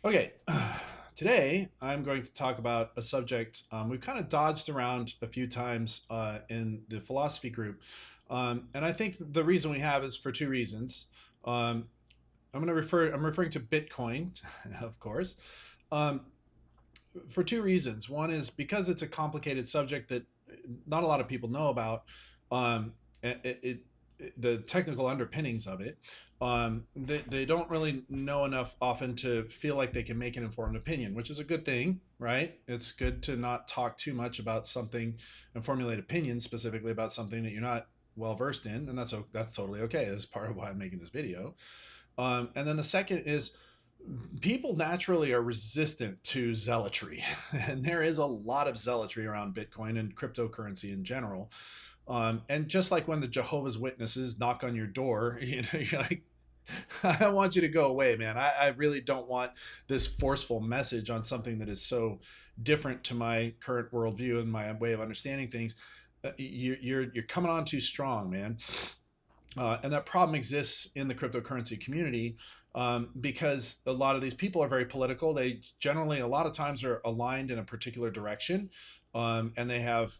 Okay, today I'm going to talk about a subject we've kind of dodged around a few times in the philosophy group. And I think the reason we have is for two reasons. Um, I'm referring to Bitcoin, of course, um, for two reasons. One is because it's a complicated subject that not a lot of people know about. It the technical underpinnings of it, they don't really know enough often to feel like they can make an informed opinion, which is a good thing, right? It's good to not talk too much about something and formulate opinions specifically about something that you're not well versed in, and that's totally okay. That's part of why I'm making this video. And then the second is people naturally are resistant to zealotry, and there is a lot of zealotry around Bitcoin and cryptocurrency in general. And just like when the Jehovah's Witnesses knock on your door, you're like, I want you to go away, man. I really don't want this forceful message on something that is so different to my current worldview and my way of understanding things. You're coming on too strong, man. And that problem exists in the cryptocurrency community because a lot of these people are very political. They generally, a lot of times, are aligned in a particular direction, and they have,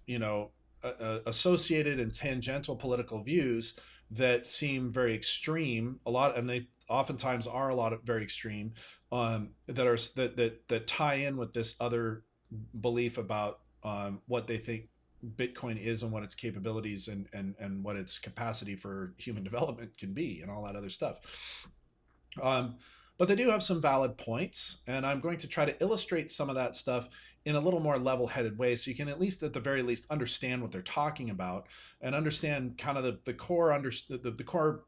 associated and tangential political views that seem very extreme. And they oftentimes are a lot of very extreme that tie in with this other belief about what they think Bitcoin is and what its capabilities and what its capacity for human development can be and all that other stuff. Um, but they do have some valid points, and I'm going to try to illustrate some of that stuff in a little more level-headed way, so you can at least, at the very least, understand what they're talking about and understand kind of the core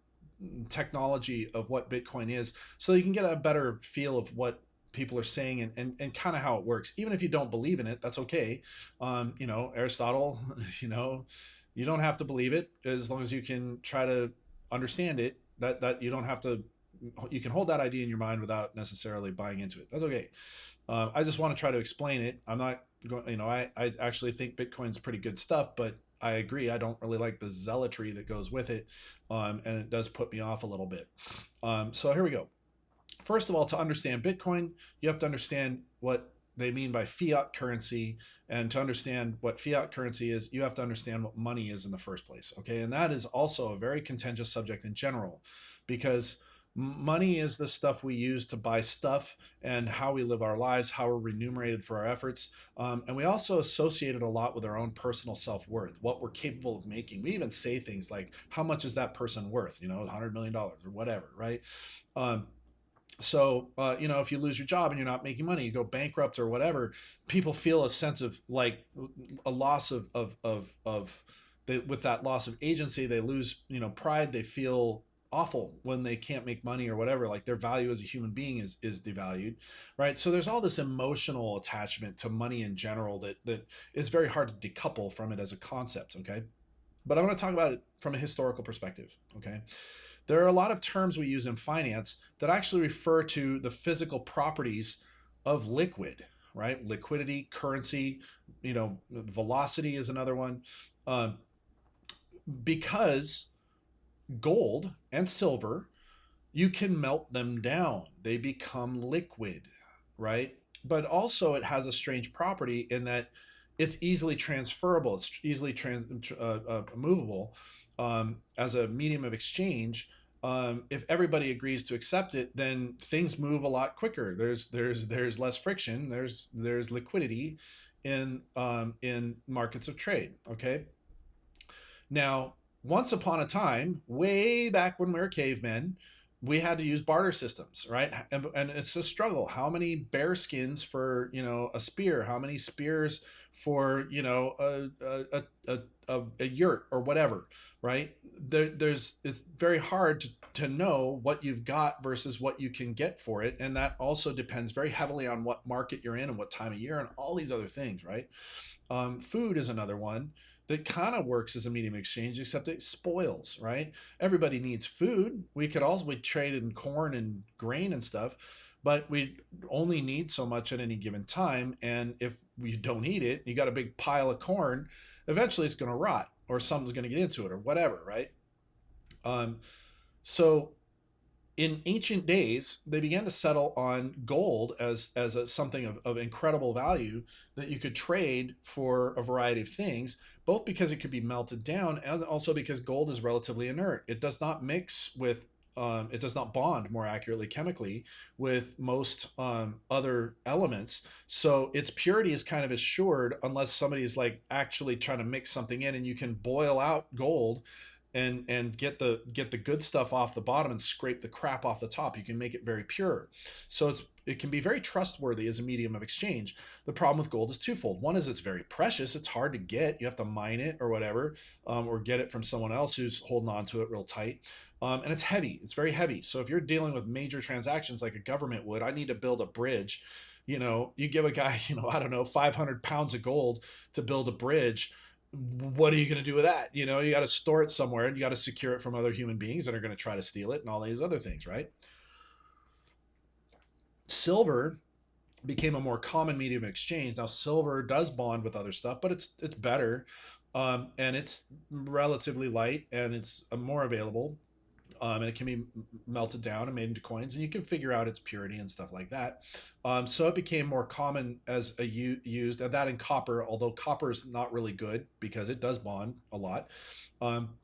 technology of what Bitcoin is, so you can get a better feel of what people are saying and kind of how it works. Even if you don't believe in it, that's okay. Aristotle, you know, you don't have to believe it as long as you can try to understand it. That you don't have to. You can hold that idea in your mind without necessarily buying into it. That's okay. I just want to try to explain it. I'm not going. I actually think Bitcoin's pretty good stuff, but I agree. I don't really like the zealotry that goes with it, and it does put me off a little bit. So here we go. First of all, to understand Bitcoin, you have to understand what they mean by fiat currency. And to understand what fiat currency is, you have to understand what money is in the first place. Okay. And that is also a very contentious subject in general because money is the stuff we use to buy stuff and how we live our lives, how we're remunerated for our efforts. And we also associate it a lot with our own personal self worth, what we're capable of making. We even say things like, how much is that person worth? $100 million or whatever, right? Um, if you lose your job and you're not making money, you go bankrupt or whatever, people feel a sense of like a loss with that loss of agency, they lose, pride. They feel awful when they can't make money or whatever, like their value as a human being is devalued, right? So there's all this emotional attachment to money in general that is very hard to decouple from it as a concept, okay? But I want to talk about it from a historical perspective, okay? There are a lot of terms we use in finance that actually refer to the physical properties of liquid, right? Liquidity, currency, velocity is another one. Uh, because gold and silver, you can melt them down, they become liquid, right? But also, it has a strange property in that it's easily transferable, it's easily movable as a medium of exchange. If everybody agrees to accept it, then things move a lot quicker. There's less friction. There's liquidity in markets of trade. Okay, now, once upon a time, way back when we were cavemen, we had to use barter systems, right? And it's a struggle. How many bear skins for a spear? How many spears for a yurt or whatever, right? It's very hard to know what you've got versus what you can get for it, and that also depends very heavily on what market you're in and what time of year and all these other things, right? Food is another one that kind of works as a medium exchange, except it spoils, right? Everybody needs food. We trade in corn and grain and stuff, but we only need so much at any given time. And if we don't eat it, you got a big pile of corn, eventually it's going to rot or something's going to get into it or whatever, right? Um, so in ancient days, they began to settle on gold as something of incredible value that you could trade for a variety of things, both because it could be melted down and also because gold is relatively inert. It does not mix with, it does not bond, more accurately, chemically, with most other elements. So its purity is kind of assured unless somebody is like actually trying to mix something in, and you can boil out gold and get the good stuff off the bottom and scrape the crap off the top. You can make it very pure. So it can be very trustworthy as a medium of exchange. The problem with gold is twofold. One is it's very precious. It's hard to get. You have to mine it or whatever, or get it from someone else who's holding on to it real tight. And it's heavy. It's very heavy. So if you're dealing with major transactions like a government would, I need to build a bridge. You give a guy, I don't know, 500 pounds of gold to build a bridge. What are you going to do with that? You got to store it somewhere, and you got to secure it from other human beings that are going to try to steal it and all these other things, right? Silver became a more common medium of exchange. Now, silver does bond with other stuff, but it's better, and it's relatively light, and it's more available, and it can be melted down and made into coins, and you can figure out its purity and stuff like that. So it became more common as a used, and that in copper, although copper is not really good because it does bond a lot. Um,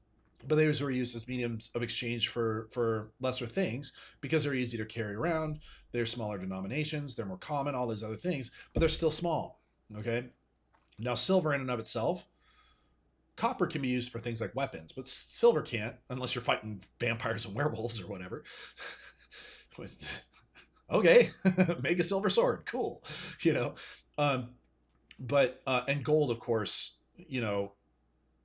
but those were used as mediums of exchange for lesser things because they're easy to carry around. They're smaller denominations. They're more common. All these other things, but they're still small. Okay. Now, silver in and of itself, copper can be used for things like weapons, but silver can't unless you're fighting vampires and werewolves or whatever. Okay, make a silver sword, cool, you know. Um, but and gold, of course,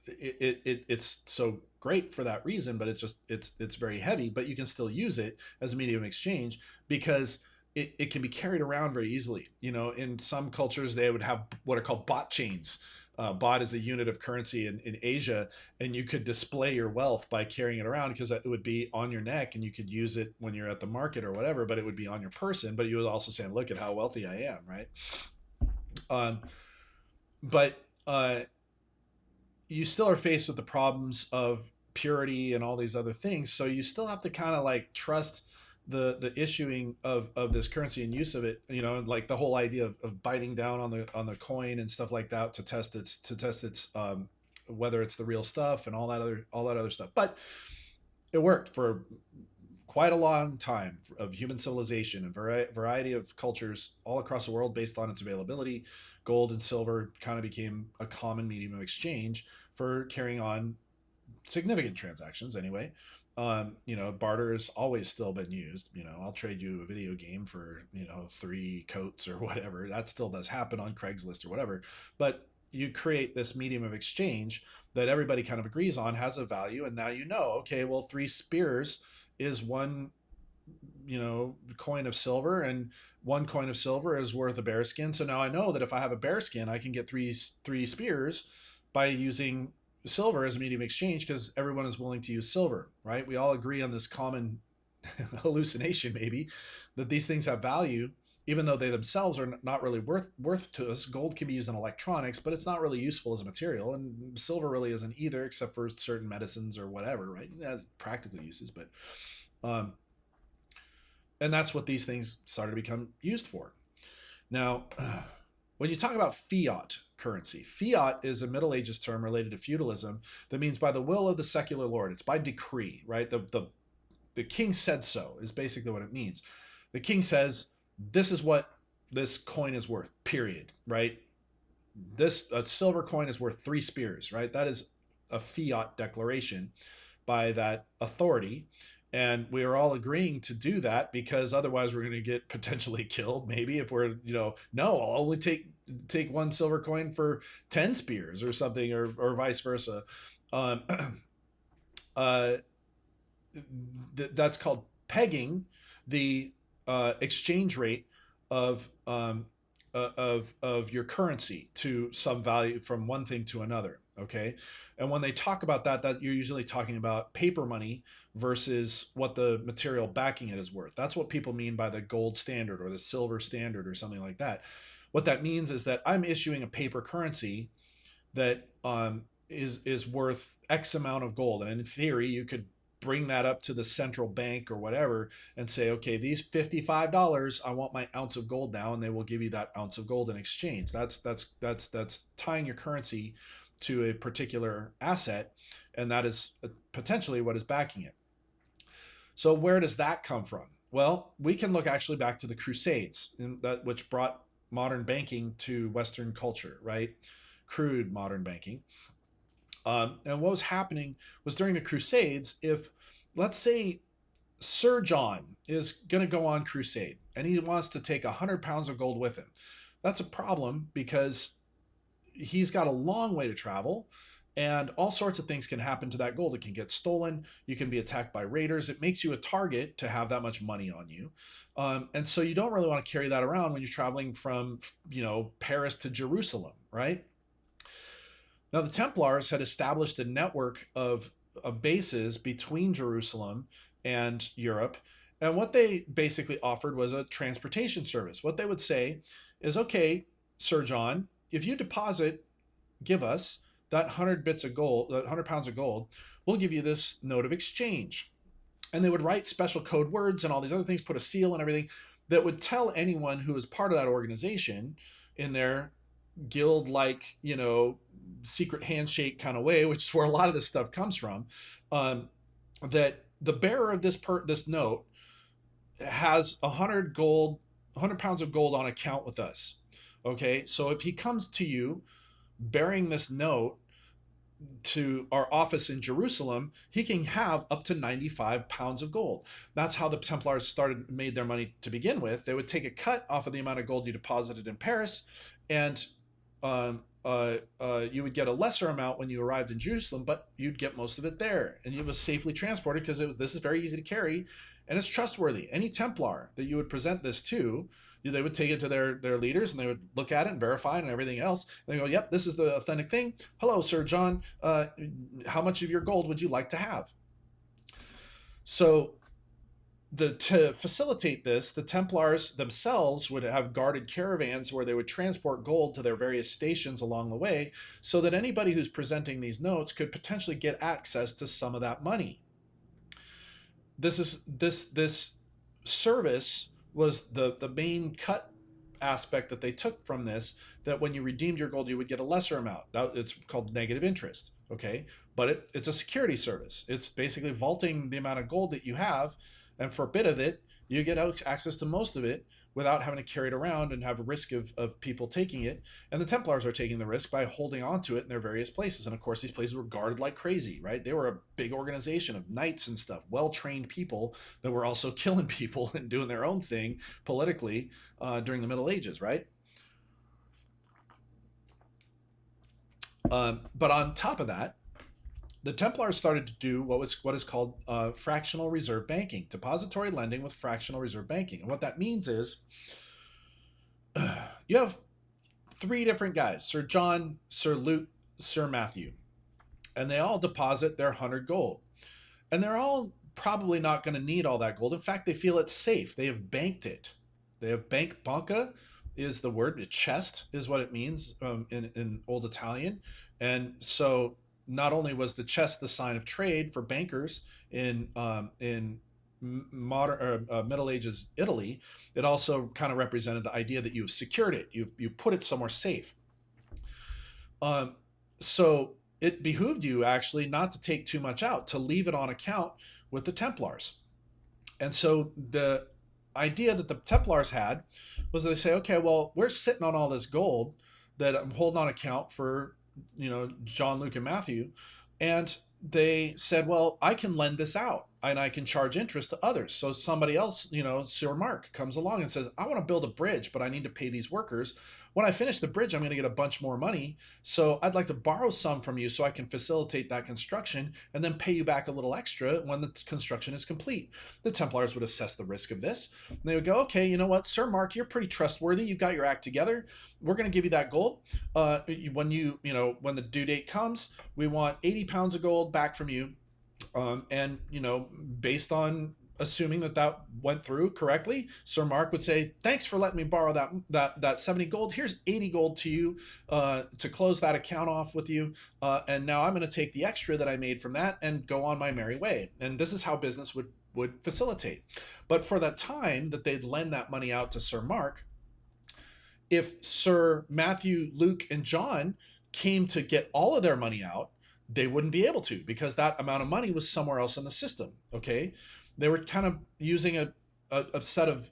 it's so great for that reason, but it's very heavy, but you can still use it as a medium of exchange because it can be carried around very easily. In some cultures they would have what are called bot chains. Bot is a unit of currency in Asia, and you could display your wealth by carrying it around because it would be on your neck, and you could use it when you're at the market or whatever. But it would be on your person, but you would also say, "Look at how wealthy I am," right? Um, but you still are faced with the problems of purity and all these other things. So you still have to kind of like trust the issuing of this currency and use of it. Like the whole idea of biting down on the coin and stuff like that to test its whether it's the real stuff and all that other stuff. But it worked for quite a long time of human civilization and variety of cultures all across the world based on its availability. Gold and silver kind of became a common medium of exchange for carrying on significant transactions anyway. Barter has always still been used. I'll trade you a video game for, 3 coats or whatever. That still does happen on Craigslist or whatever. But you create this medium of exchange that everybody kind of agrees on has a value. And now, okay, well, 3 spears is one, coin of silver, and 1 coin of silver is worth a bearskin. So now I know that if I have a bearskin, I can get three spears by using silver as a medium of exchange because everyone is willing to use silver, right? We all agree on this common hallucination, maybe, that these things have value, even though they themselves are not really worth to us. Gold can be used in electronics, but it's not really useful as a material, and silver really isn't either, except for certain medicines or whatever, right? It has practical uses, but um, and that's what these things started to become used for. Now, when you talk about fiat currency, fiat is a Middle Ages term related to feudalism that means by the will of the secular lord. It's by decree, right? The king said so is basically what it means. The king says, this is what this coin is worth, period, right? A silver coin is worth 3 spears, right? That is a fiat declaration by that authority. And we are all agreeing to do that because otherwise we're going to get potentially killed. Maybe if we're, no, I'll only take 1 silver coin for 10 spears or something, or vice versa. Um, uh, that's called pegging the exchange rate of of your currency to some value from one thing to another. Okay, and when they talk about that you're usually talking about paper money versus what the material backing it is worth. That's what people mean by the gold standard or the silver standard or something like that. What that means is that I'm issuing a paper currency that is worth X amount of gold, and in theory you could bring that up to the central bank or whatever and say, okay, these $55, I want my ounce of gold now, and they will give you that ounce of gold in exchange. That's tying your currency to a particular asset, and that is potentially what is backing it. So where does that come from? Well, we can look actually back to the Crusades, which brought modern banking to Western culture, right? Crude modern banking. And what was happening was during the Crusades, if, let's say, Sir John is going to go on crusade and he wants to take 100 pounds of gold with him, that's a problem because he's got a long way to travel, and all sorts of things can happen to that gold. It can get stolen. You can be attacked by raiders. It makes you a target to have that much money on you. And so you don't really want to carry that around when you're traveling from, Paris to Jerusalem, right? Now, the Templars had established a network of bases between Jerusalem and Europe. And what they basically offered was a transportation service. What they would say is, okay, Sir John, if you give us that 100 bits of gold, that 100 pounds of gold, we'll give you this note of exchange. And they would write special code words and all these other things, put a seal and everything that would tell anyone who was part of that organization in their guild like, secret handshake kind of way, which is where a lot of this stuff comes from, that the bearer of this note has 100 pounds of gold on account with us. Okay, so if he comes to you bearing this note to our office in Jerusalem, he can have up to 95 pounds of gold. That's how the Templars made their money to begin with. They would take a cut off of the amount of gold you deposited in Paris, and you would get a lesser amount when you arrived in Jerusalem, but you'd get most of it there, and it was safely transported because this is very easy to carry, and it's trustworthy. Any Templar that you would present this to, they would take it to their leaders, and they would look at it and verify it and everything else. And they go, yep, this is the authentic thing. Hello, Sir John. How much of your gold would you like to have? So to facilitate this, the Templars themselves would have guarded caravans where they would transport gold to their various stations along the way, so that anybody who's presenting these notes could potentially get access to some of that money. This service was the main cut aspect that they took from this, that when you redeemed your gold, you would get a lesser amount. It's called negative interest, okay? But it's a security service. It's basically vaulting the amount of gold that you have, and for a bit of it, you get access to most of it without having to carry it around and have a risk of people taking it. And the Templars are taking the risk by holding on to it in their various places. And of course, these places were guarded like crazy, right? They were a big organization of knights and stuff, well-trained people that were also killing people and doing their own thing politically during the Middle Ages, right? But on top of that, the Templars started to do what is called fractional reserve banking, depository lending with fractional reserve banking. And what that means is you have three different guys, Sir John, Sir Luke, Sir Matthew, and they all deposit their 100 gold. And they're all probably not going to need all that gold. In fact, they feel it's safe. They have banked it. They have banca is the word. A chest is what it means in Old Italian. And so not only was the chest the sign of trade for bankers in modern Middle Ages Italy, it also kind of represented the idea that you've secured it, you put it somewhere safe. So it behooved you actually not to take too much out, to leave it on account with the Templars. And so the idea that the Templars had was they say, okay, well, we're sitting on all this gold that I'm holding on account for John, Luke, and Matthew. And they said, well, I can lend this out and I can charge interest to others. So somebody else, Sir Mark comes along and says, I want to build a bridge, but I need to pay these workers. When I finish the bridge, I'm going to get a bunch more money. So I'd like to borrow some from you so I can facilitate that construction and then pay you back a little extra when the construction is complete. The Templars would assess the risk of this. And they would go, okay, you know what, Sir Mark, you're pretty trustworthy. You've got your act together. We're going to give you that gold. When when the due date comes, we want 80 pounds of gold back from you. And based on assuming that that went through correctly, Sir Mark would say, "Thanks for letting me borrow that 70 gold. Here's 80 gold to you to close that account off with you, and now I'm going to take the extra that I made from that and go on my merry way." And this is how business would facilitate. But for the time that they'd lend that money out to Sir Mark, if Sir Matthew, Luke, and John came to get all of their money out, they wouldn't be able to because that amount of money was somewhere else in the system. Okay. They were kind of using a set of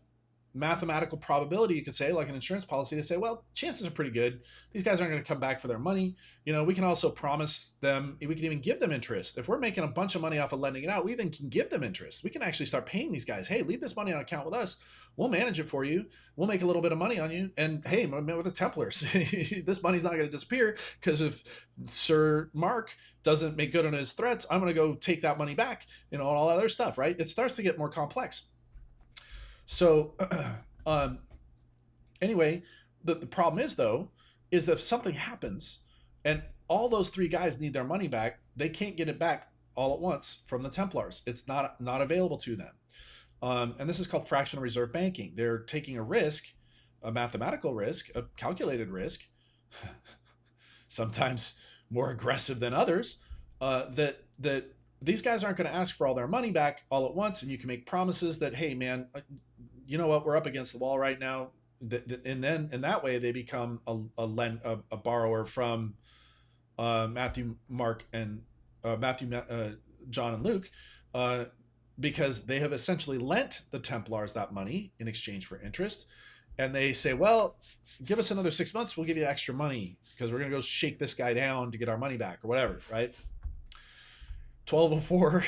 mathematical probability, you could say, like an insurance policy, to say, well, chances are pretty good. These guys aren't going to come back for their money. You know, we can also promise them, we can even give them interest. If we're making a bunch of money off of lending it out, we even can give them interest. We can actually start paying these guys, hey, leave this money on account with us. We'll manage it for you. We'll make a little bit of money on you. And hey, with the Templars, this money's not going to disappear because if Sir Mark doesn't make good on his threats, I'm going to go take that money back, you know, and all that other stuff, right? It starts to get more complex. So, um, anyway, the problem is though, is that if something happens and all those three guys need their money back, they can't get it back all at once from the Templars. It's not available to them. And this is called fractional reserve banking. They're taking a risk, a mathematical risk, a calculated risk, sometimes more aggressive than others, that these guys aren't going to ask for all their money back all at once, and you can make promises that, hey, man, you know what, we're up against the wall right now, and then in that way they become a borrower from Matthew, Mark, and Matthew, John, and Luke, because they have essentially lent the Templars that money in exchange for interest. And they say, well, give us another 6 months, we'll give you extra money because we're going to go shake this guy down to get our money back or whatever, right? 1204,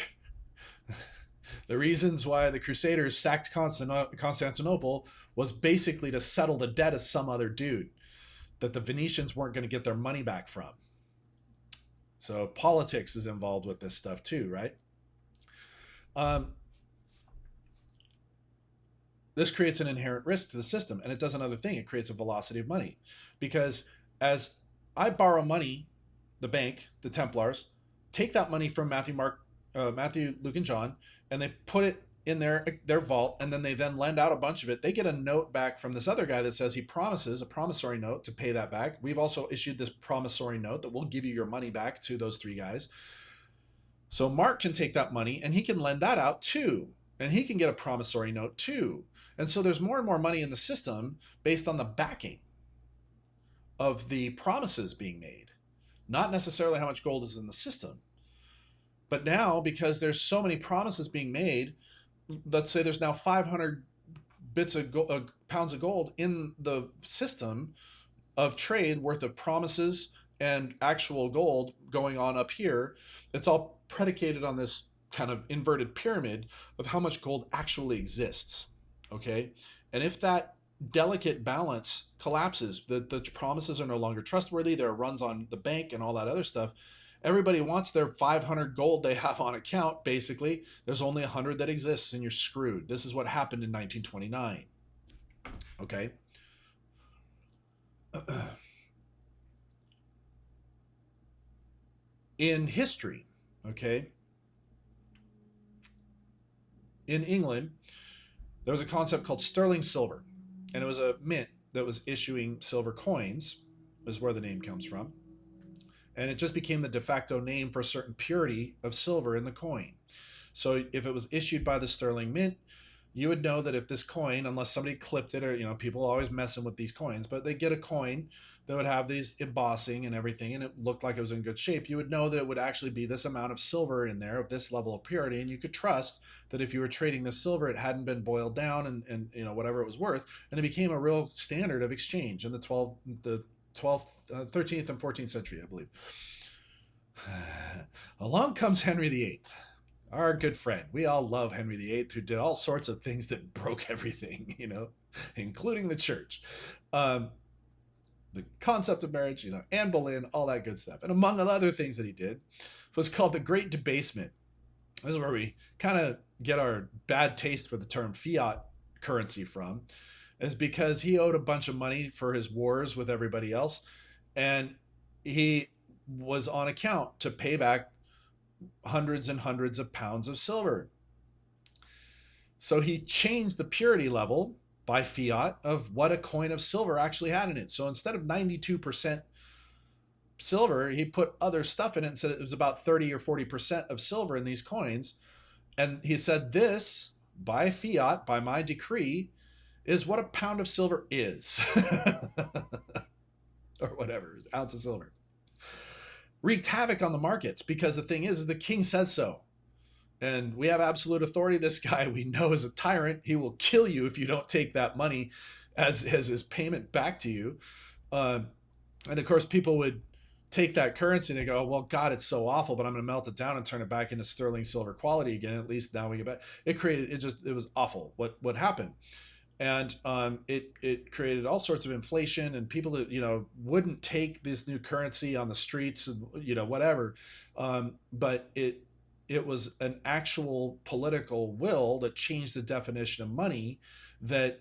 the reasons why the Crusaders sacked Constantinople was basically to settle the debt of some other dude that the Venetians weren't going to get their money back from. So politics is involved with this stuff too, right? This creates an inherent risk to the system, and it does another thing. It creates a velocity of money, because as I borrow money, the bank, the Templars, take that money from Matthew, Luke, and John, and they put it in their vault, and then they lend out a bunch of it. They get a note back from this other guy that says he promises a promissory note to pay that back. We've also issued this promissory note that we'll give you your money back to those three guys. So Mark can take that money and he can lend that out too, and he can get a promissory note too. And so there's more and more money in the system based on the backing of the promises being made, not necessarily how much gold is in the system. But now, because there's so many promises being made, let's say there's now 500 pounds of gold in the system of trade worth of promises and actual gold going on up here. It's all predicated on this kind of inverted pyramid of how much gold actually exists. Okay. And if that delicate balance collapses, the promises are no longer trustworthy, there are runs on the bank and all that other stuff. Everybody wants their 500 gold they have on account, basically. There's only 100 that exists, and you're screwed. This is what happened in 1929. Okay. In history, okay, in England, there was a concept called sterling silver, and it was a mint that was issuing silver coins, is where the name comes from. And it just became the de facto name for a certain purity of silver in the coin. So if it was issued by the sterling mint, you would know that if this coin, unless somebody clipped it, or, you know, people are always messing with these coins, but they get a coin that would have these embossing and everything, and it looked like it was in good shape, you would know that it would actually be this amount of silver in there of this level of purity, and you could trust that if you were trading this silver, it hadn't been boiled down and you know, whatever it was worth, and it became a real standard of exchange in the 12th, 13th, and 14th century, I believe. Along comes Henry VIII, our good friend. We all love Henry VIII, who did all sorts of things that broke everything, you know, including the church. The concept of marriage, you know, Anne Boleyn, all that good stuff. And among other things that he did was called the Great Debasement. This is where we kind of get our bad taste for the term fiat currency from, is because he owed a bunch of money for his wars with everybody else. And he was on account to pay back hundreds and hundreds of pounds of silver. So he changed the purity level by fiat of what a coin of silver actually had in it. So instead of 92% silver, he put other stuff in it and said it was about 30 or 40% of silver in these coins. And he said, this, by fiat, by my decree, is what a pound of silver is. Or whatever, ounce of silver. Wreaked havoc on the markets because the thing is the king says so. And we have absolute authority. This guy we know is a tyrant. He will kill you if you don't take that money as his payment back to you. And of course, people would take that currency and they go, oh, well, God, it's so awful, but I'm going to melt it down and turn it back into sterling silver quality again. At least now we get back. It was awful what happened. And it created all sorts of inflation, and people that wouldn't take this new currency on the streets, and whatever. But it was an actual political will that changed the definition of money, that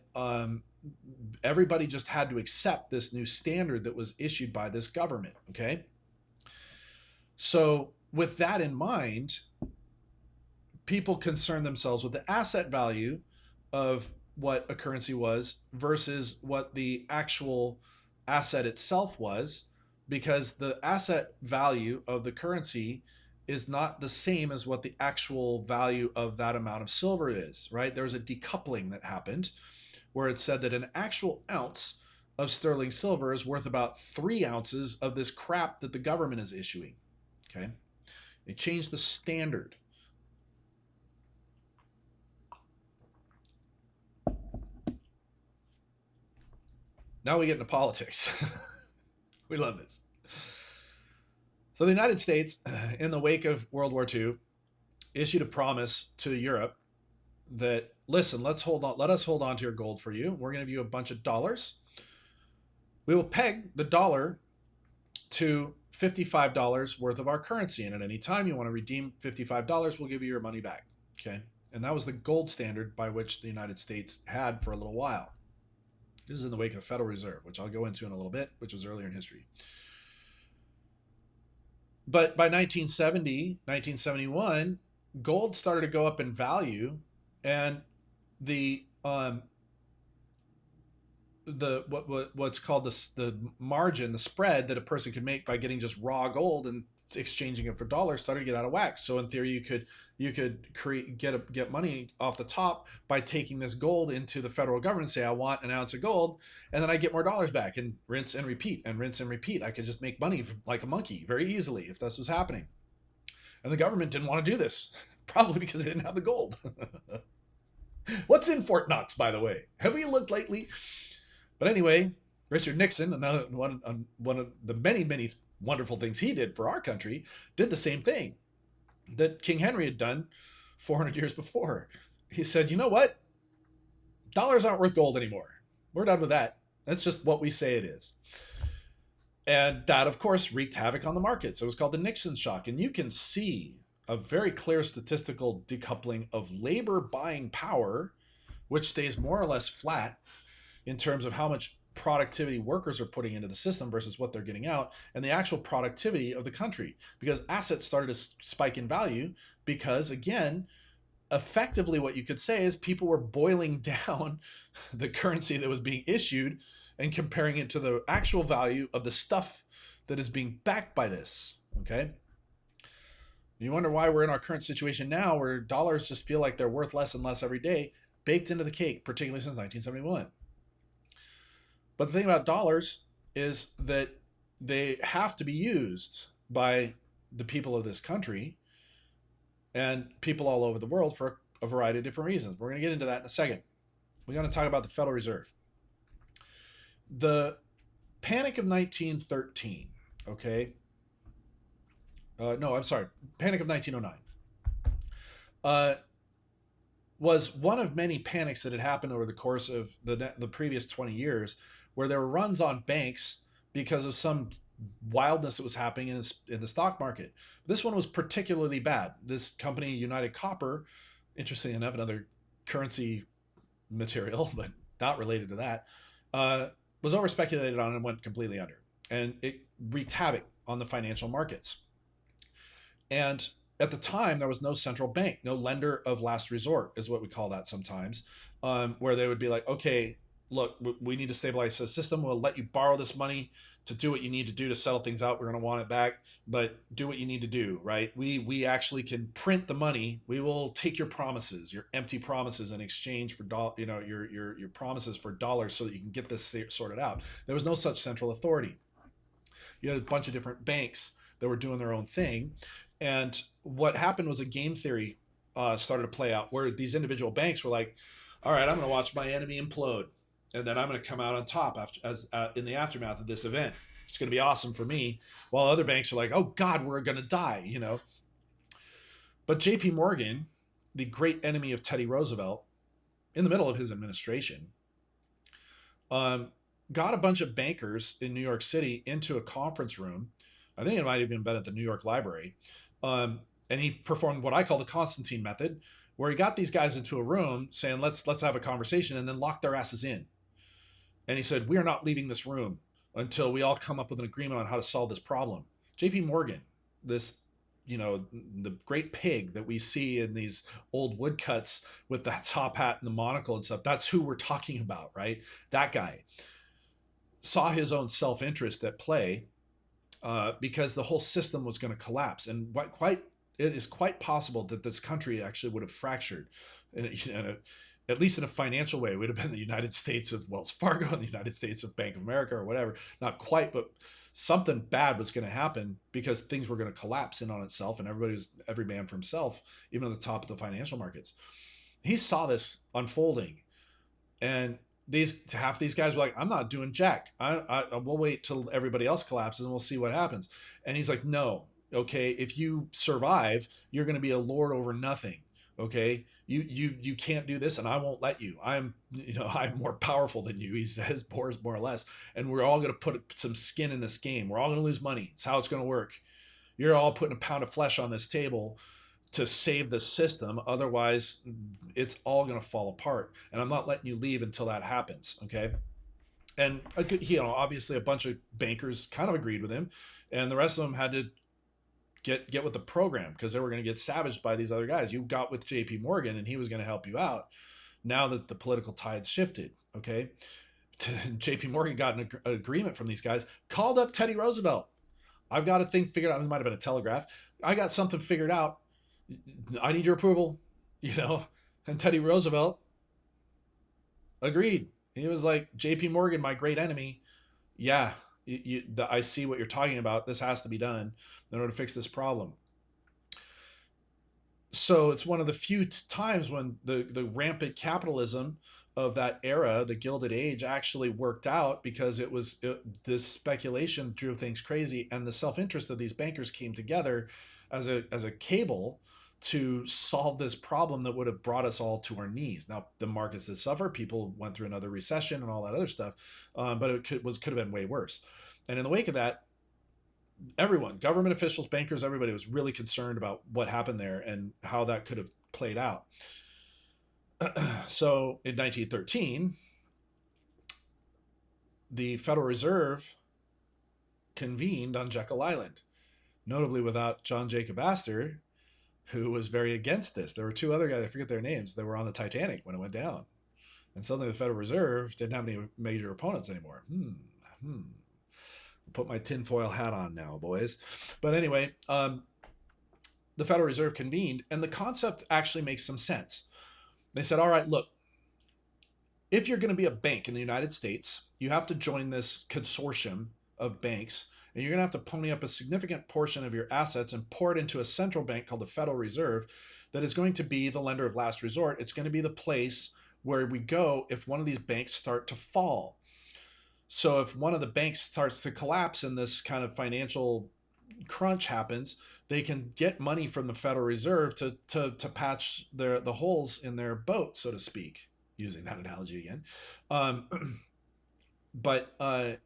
everybody just had to accept this new standard that was issued by this government. Okay. So with that in mind, people concern themselves with the asset value of what a currency was versus what the actual asset itself was, because the asset value of the currency is not the same as what the actual value of that amount of silver is, right? There's a decoupling that happened where it said that an actual ounce of sterling silver is worth about 3 ounces of this crap that the government is issuing. Okay. They changed the standard. Now we get into politics. We love this. So the United States, in the wake of World War II, issued a promise to Europe that, listen, let us hold on to your gold for you. We're going to give you a bunch of dollars. We will peg the dollar to $55 worth of our currency. And at any time you want to redeem $55, we'll give you your money back. Okay. And that was the gold standard by which the United States had for a little while. This is in the wake of the Federal Reserve, which I'll go into in a little bit, which was earlier in history. But by 1970, 1971, gold started to go up in value, and what's called the margin, the spread that a person could make by getting just raw gold and exchanging it for dollars started to get out of whack. So in theory, you could get money off the top by taking this gold into the federal government and say, I want an ounce of gold, and then I get more dollars back, and rinse and repeat and rinse and repeat. I could just make money like a monkey very easily if this was happening. And the government didn't want to do this, probably because they didn't have the gold. What's in Fort Knox, by the way? Have we looked lately? But anyway, Richard Nixon, another one of the many, many wonderful things he did for our country, did the same thing that King Henry had done 400 years before. He said, you know what? Dollars aren't worth gold anymore. We're done with that. That's just what we say it is. And that, of course, wreaked havoc on the markets. It was called the Nixon shock. And you can see a very clear statistical decoupling of labor buying power, which stays more or less flat in terms of how much productivity workers are putting into the system versus what they're getting out, and the actual productivity of the country, because assets started to spike in value because, again, effectively what you could say is people were boiling down the currency that was being issued and comparing it to the actual value of the stuff that is being backed by this. Okay. You wonder why we're in our current situation now where dollars just feel like they're worth less and less every day, baked into the cake, particularly since 1971. But the thing about dollars is that they have to be used by the people of this country and people all over the world for a variety of different reasons. We're going to get into that in a second. We're going to talk about the Federal Reserve. The Panic of 1913, okay? Panic of 1909. Was one of many panics that had happened over the course of the previous 20 years, where there were runs on banks because of some wildness that was happening in the stock market. This one was particularly bad. This company, United Copper, interestingly enough, another currency material, but not related to that, was over-speculated on and went completely under. And it wreaked havoc on the financial markets. And at the time, there was no central bank, no lender of last resort is what we call that sometimes, where they would be like, okay, look, we need to stabilize the system. We'll let you borrow this money to do what you need to do to settle things out. We're going to want it back, but do what you need to do, right? We actually can print the money. We will take your promises, your empty promises, in exchange for your promises for dollars, so that you can get this sorted out. There was no such central authority. You had a bunch of different banks that were doing their own thing, and what happened was a game theory started to play out, where these individual banks were like, all right, I'm going to watch my enemy implode, and then I'm going to come out on top in the aftermath of this event. It's going to be awesome for me. While other banks are like, oh God, we're going to die, you know. But J.P. Morgan, the great enemy of Teddy Roosevelt, in the middle of his administration, um, got a bunch of bankers in New York City into a conference room. I think it might have even been at the New York Library. And he performed what I call the Constantine method, where he got these guys into a room saying, let's have a conversation, and then locked their asses in. And he said, we are not leaving this room until we all come up with an agreement on how to solve this problem. JP Morgan, this, you know, the great pig that we see in these old woodcuts with the top hat and the monocle and stuff, that's who we're talking about, right? That guy saw his own self-interest at play, because the whole system was going to collapse. And it is quite possible that this country actually would have fractured, at least in a financial way. It would have been the United States of Wells Fargo and the United States of Bank of America or whatever. Not quite, but something bad was going to happen, because things were going to collapse in on itself, and every man for himself, even at the top of the financial markets. He saw this unfolding, and half these guys were like, I'm not doing jack. We'll wait till everybody else collapses and we'll see what happens. And he's like, no, okay, if you survive, you're going to be a lord over nothing. Okay, you can't do this, and I won't let you. I'm more powerful than you, he says, more or less, and we're all going to put some skin in this game. We're all going to lose money. It's how it's going to work. You're all putting a pound of flesh on this table to save the system. Otherwise, it's all going to fall apart, and I'm not letting you leave until that happens. Okay. And obviously a bunch of bankers kind of agreed with him, and the rest of them had to get with the program, because they were going to get savaged by these other guys. You got with JP Morgan, and he was going to help you out. Now that the political tides shifted, okay, JP Morgan got an agreement from these guys, called up Teddy Roosevelt. I've got a thing figured out. It might have been a telegraph. I got something figured out. I need your approval, and Teddy Roosevelt agreed. He was like, JP Morgan, my great enemy. Yeah, I see what you're talking about. This has to be done in order to fix this problem. So it's one of the few times when the rampant capitalism of that era, the Gilded Age, actually worked out, because this speculation drew things crazy, and the self-interest of these bankers came together as a cable to solve this problem that would have brought us all to our knees. Now, the markets that suffer, people went through another recession and all that other stuff, but it could have been way worse. And in the wake of that, everyone, government officials, bankers, everybody was really concerned about what happened there and how that could have played out. So in 1913, the Federal Reserve convened on Jekyll Island, notably without John Jacob Astor, who was very against this. There were two other guys, I forget their names, that were on the Titanic when it went down. And suddenly the Federal Reserve didn't have any major opponents anymore. Put my tinfoil hat on now, boys. But anyway, the Federal Reserve convened, and the concept actually makes some sense. They said, all right, look, if you're going to be a bank in the United States, you have to join this consortium of banks, and you're going to have to pony up a significant portion of your assets and pour it into a central bank called the Federal Reserve that is going to be the lender of last resort. It's going to be the place where we go if one of these banks start to fall. So if one of the banks starts to collapse and this kind of financial crunch happens, they can get money from the Federal Reserve to patch the holes in their boat, so to speak, using that analogy again. But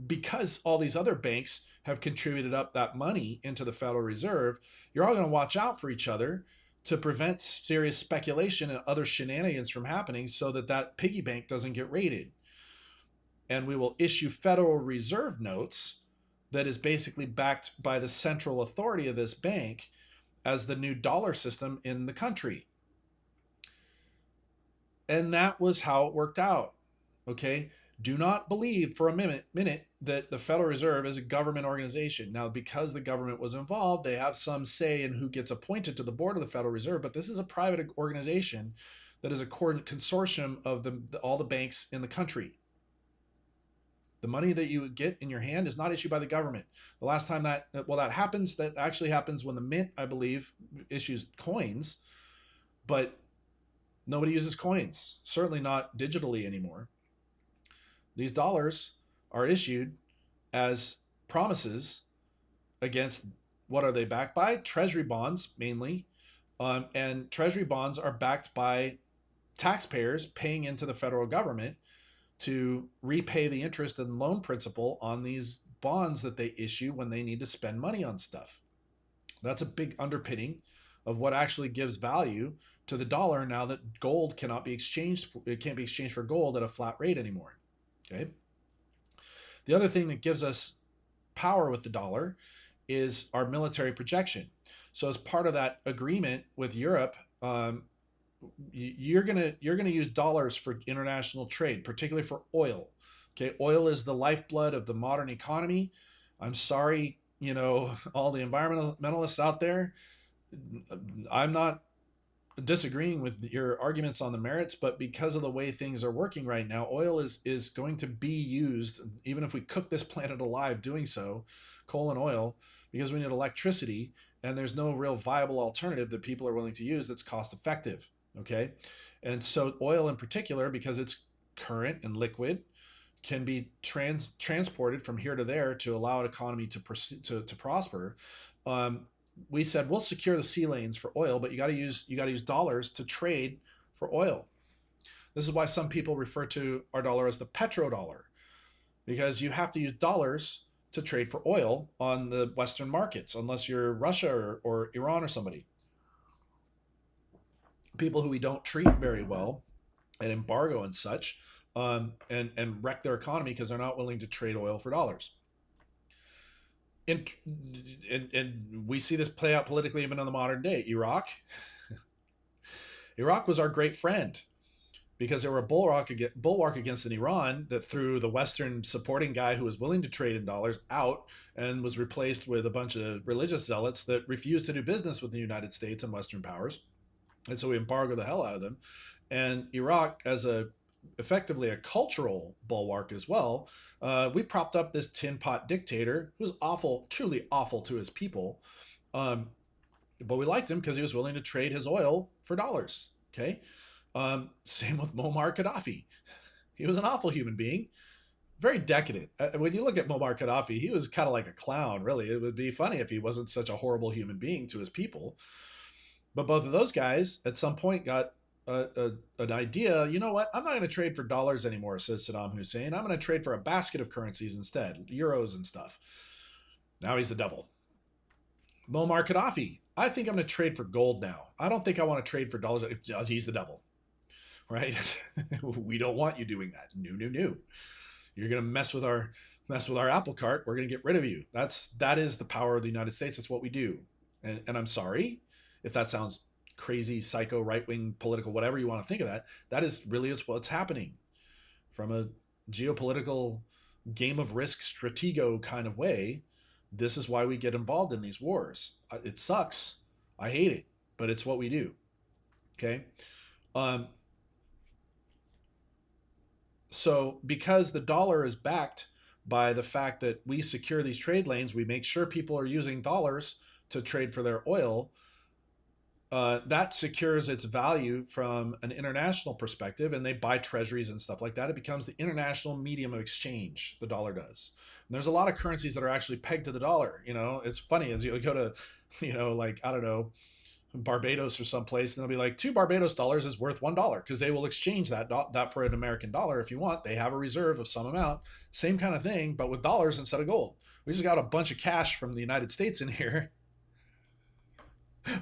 because all these other banks have contributed up that money into the Federal Reserve, you're all going to watch out for each other to prevent serious speculation and other shenanigans from happening, so that piggy bank doesn't get raided. And we will issue Federal Reserve notes that is basically backed by the central authority of this bank, as the new dollar system in the country. And that was how it worked out. Okay. Do not believe for a minute that the Federal Reserve is a government organization. Now, because the government was involved, they have some say in who gets appointed to the board of the Federal Reserve, but this is a private organization that is a consortium of all the banks in the country. The money that you get in your hand is not issued by the government. The last time that happens, that actually happens when the Mint, I believe, issues coins, but nobody uses coins, certainly not digitally anymore. These dollars are issued as promises against, what are they backed by? Treasury bonds, mainly. And Treasury bonds are backed by taxpayers paying into the federal government to repay the interest and loan principal on these bonds that they issue when they need to spend money on stuff. That's a big underpinning of what actually gives value to the dollar now that gold cannot be exchanged. It can't be exchanged for gold at a flat rate anymore. Okay. The other thing that gives us power with the dollar is our military projection. So as part of that agreement with Europe, you're gonna use dollars for international trade, particularly for oil. Okay, oil is the lifeblood of the modern economy. I'm sorry, all the environmentalists out there. I'm not disagreeing with your arguments on the merits, but because of the way things are working right now, oil is going to be used, even if we cook this planet alive doing so, coal and oil, because we need electricity, and there's no real viable alternative that people are willing to use that's cost effective. Okay, and so oil in particular, because it's current and liquid, can be transported from here to there to allow an economy to prosper. We said we'll secure the sea lanes for oil, but you got to use dollars to trade for oil. This is why some people refer to our dollar as the petrodollar, because you have to use dollars to trade for oil on the Western markets, unless you're Russia or Iran or somebody. People who we don't treat very well and embargo and such, and wreck their economy because they're not willing to trade oil for dollars. And we see this play out politically even in the modern day. Iraq was our great friend because they were a bulwark against an Iran that threw the Western supporting guy who was willing to trade in dollars out and was replaced with a bunch of religious zealots that refused to do business with the United States and Western powers. And so we embargo the hell out of them. And Iraq, as effectively a cultural bulwark as well, we propped up this tin pot dictator who was awful, truly awful to his people. But we liked him because he was willing to trade his oil for dollars. Okay. Same with Muammar Gaddafi. He was an awful human being, very decadent. When you look at Muammar Gaddafi, he was kind of like a clown, really. It would be funny if he wasn't such a horrible human being to his people. But both of those guys at some point got an idea. You know what? I'm not going to trade for dollars anymore, says Saddam Hussein. I'm going to trade for a basket of currencies instead, euros and stuff. Now he's the devil. Muammar Gaddafi. I think I'm going to trade for gold now. I don't think I want to trade for dollars. He's the devil, right? We don't want you doing that. No. You're going to mess with our apple cart. We're going to get rid of you. That is the power of the United States. That's what we do. And I'm sorry if that sounds crazy, psycho, right-wing, political, whatever you want to think of that. That is really what's happening from a geopolitical game of risk stratego kind of way. This is why we get involved in these wars. It sucks. I hate it, but it's what we do. Okay. So because the dollar is backed by the fact that we secure these trade lanes, we make sure people are using dollars to trade for their oil. That secures its value from an international perspective, and they buy treasuries and stuff like that. It becomes the international medium of exchange. The dollar does. And there's a lot of currencies that are actually pegged to the dollar. It's funny as you go to, like, I don't know, Barbados or someplace, and they'll be like, $2 is worth $1 because they will exchange that for an American dollar if you want. They have a reserve of some amount. Same kind of thing, but with dollars instead of gold. We just got a bunch of cash from the United States in here.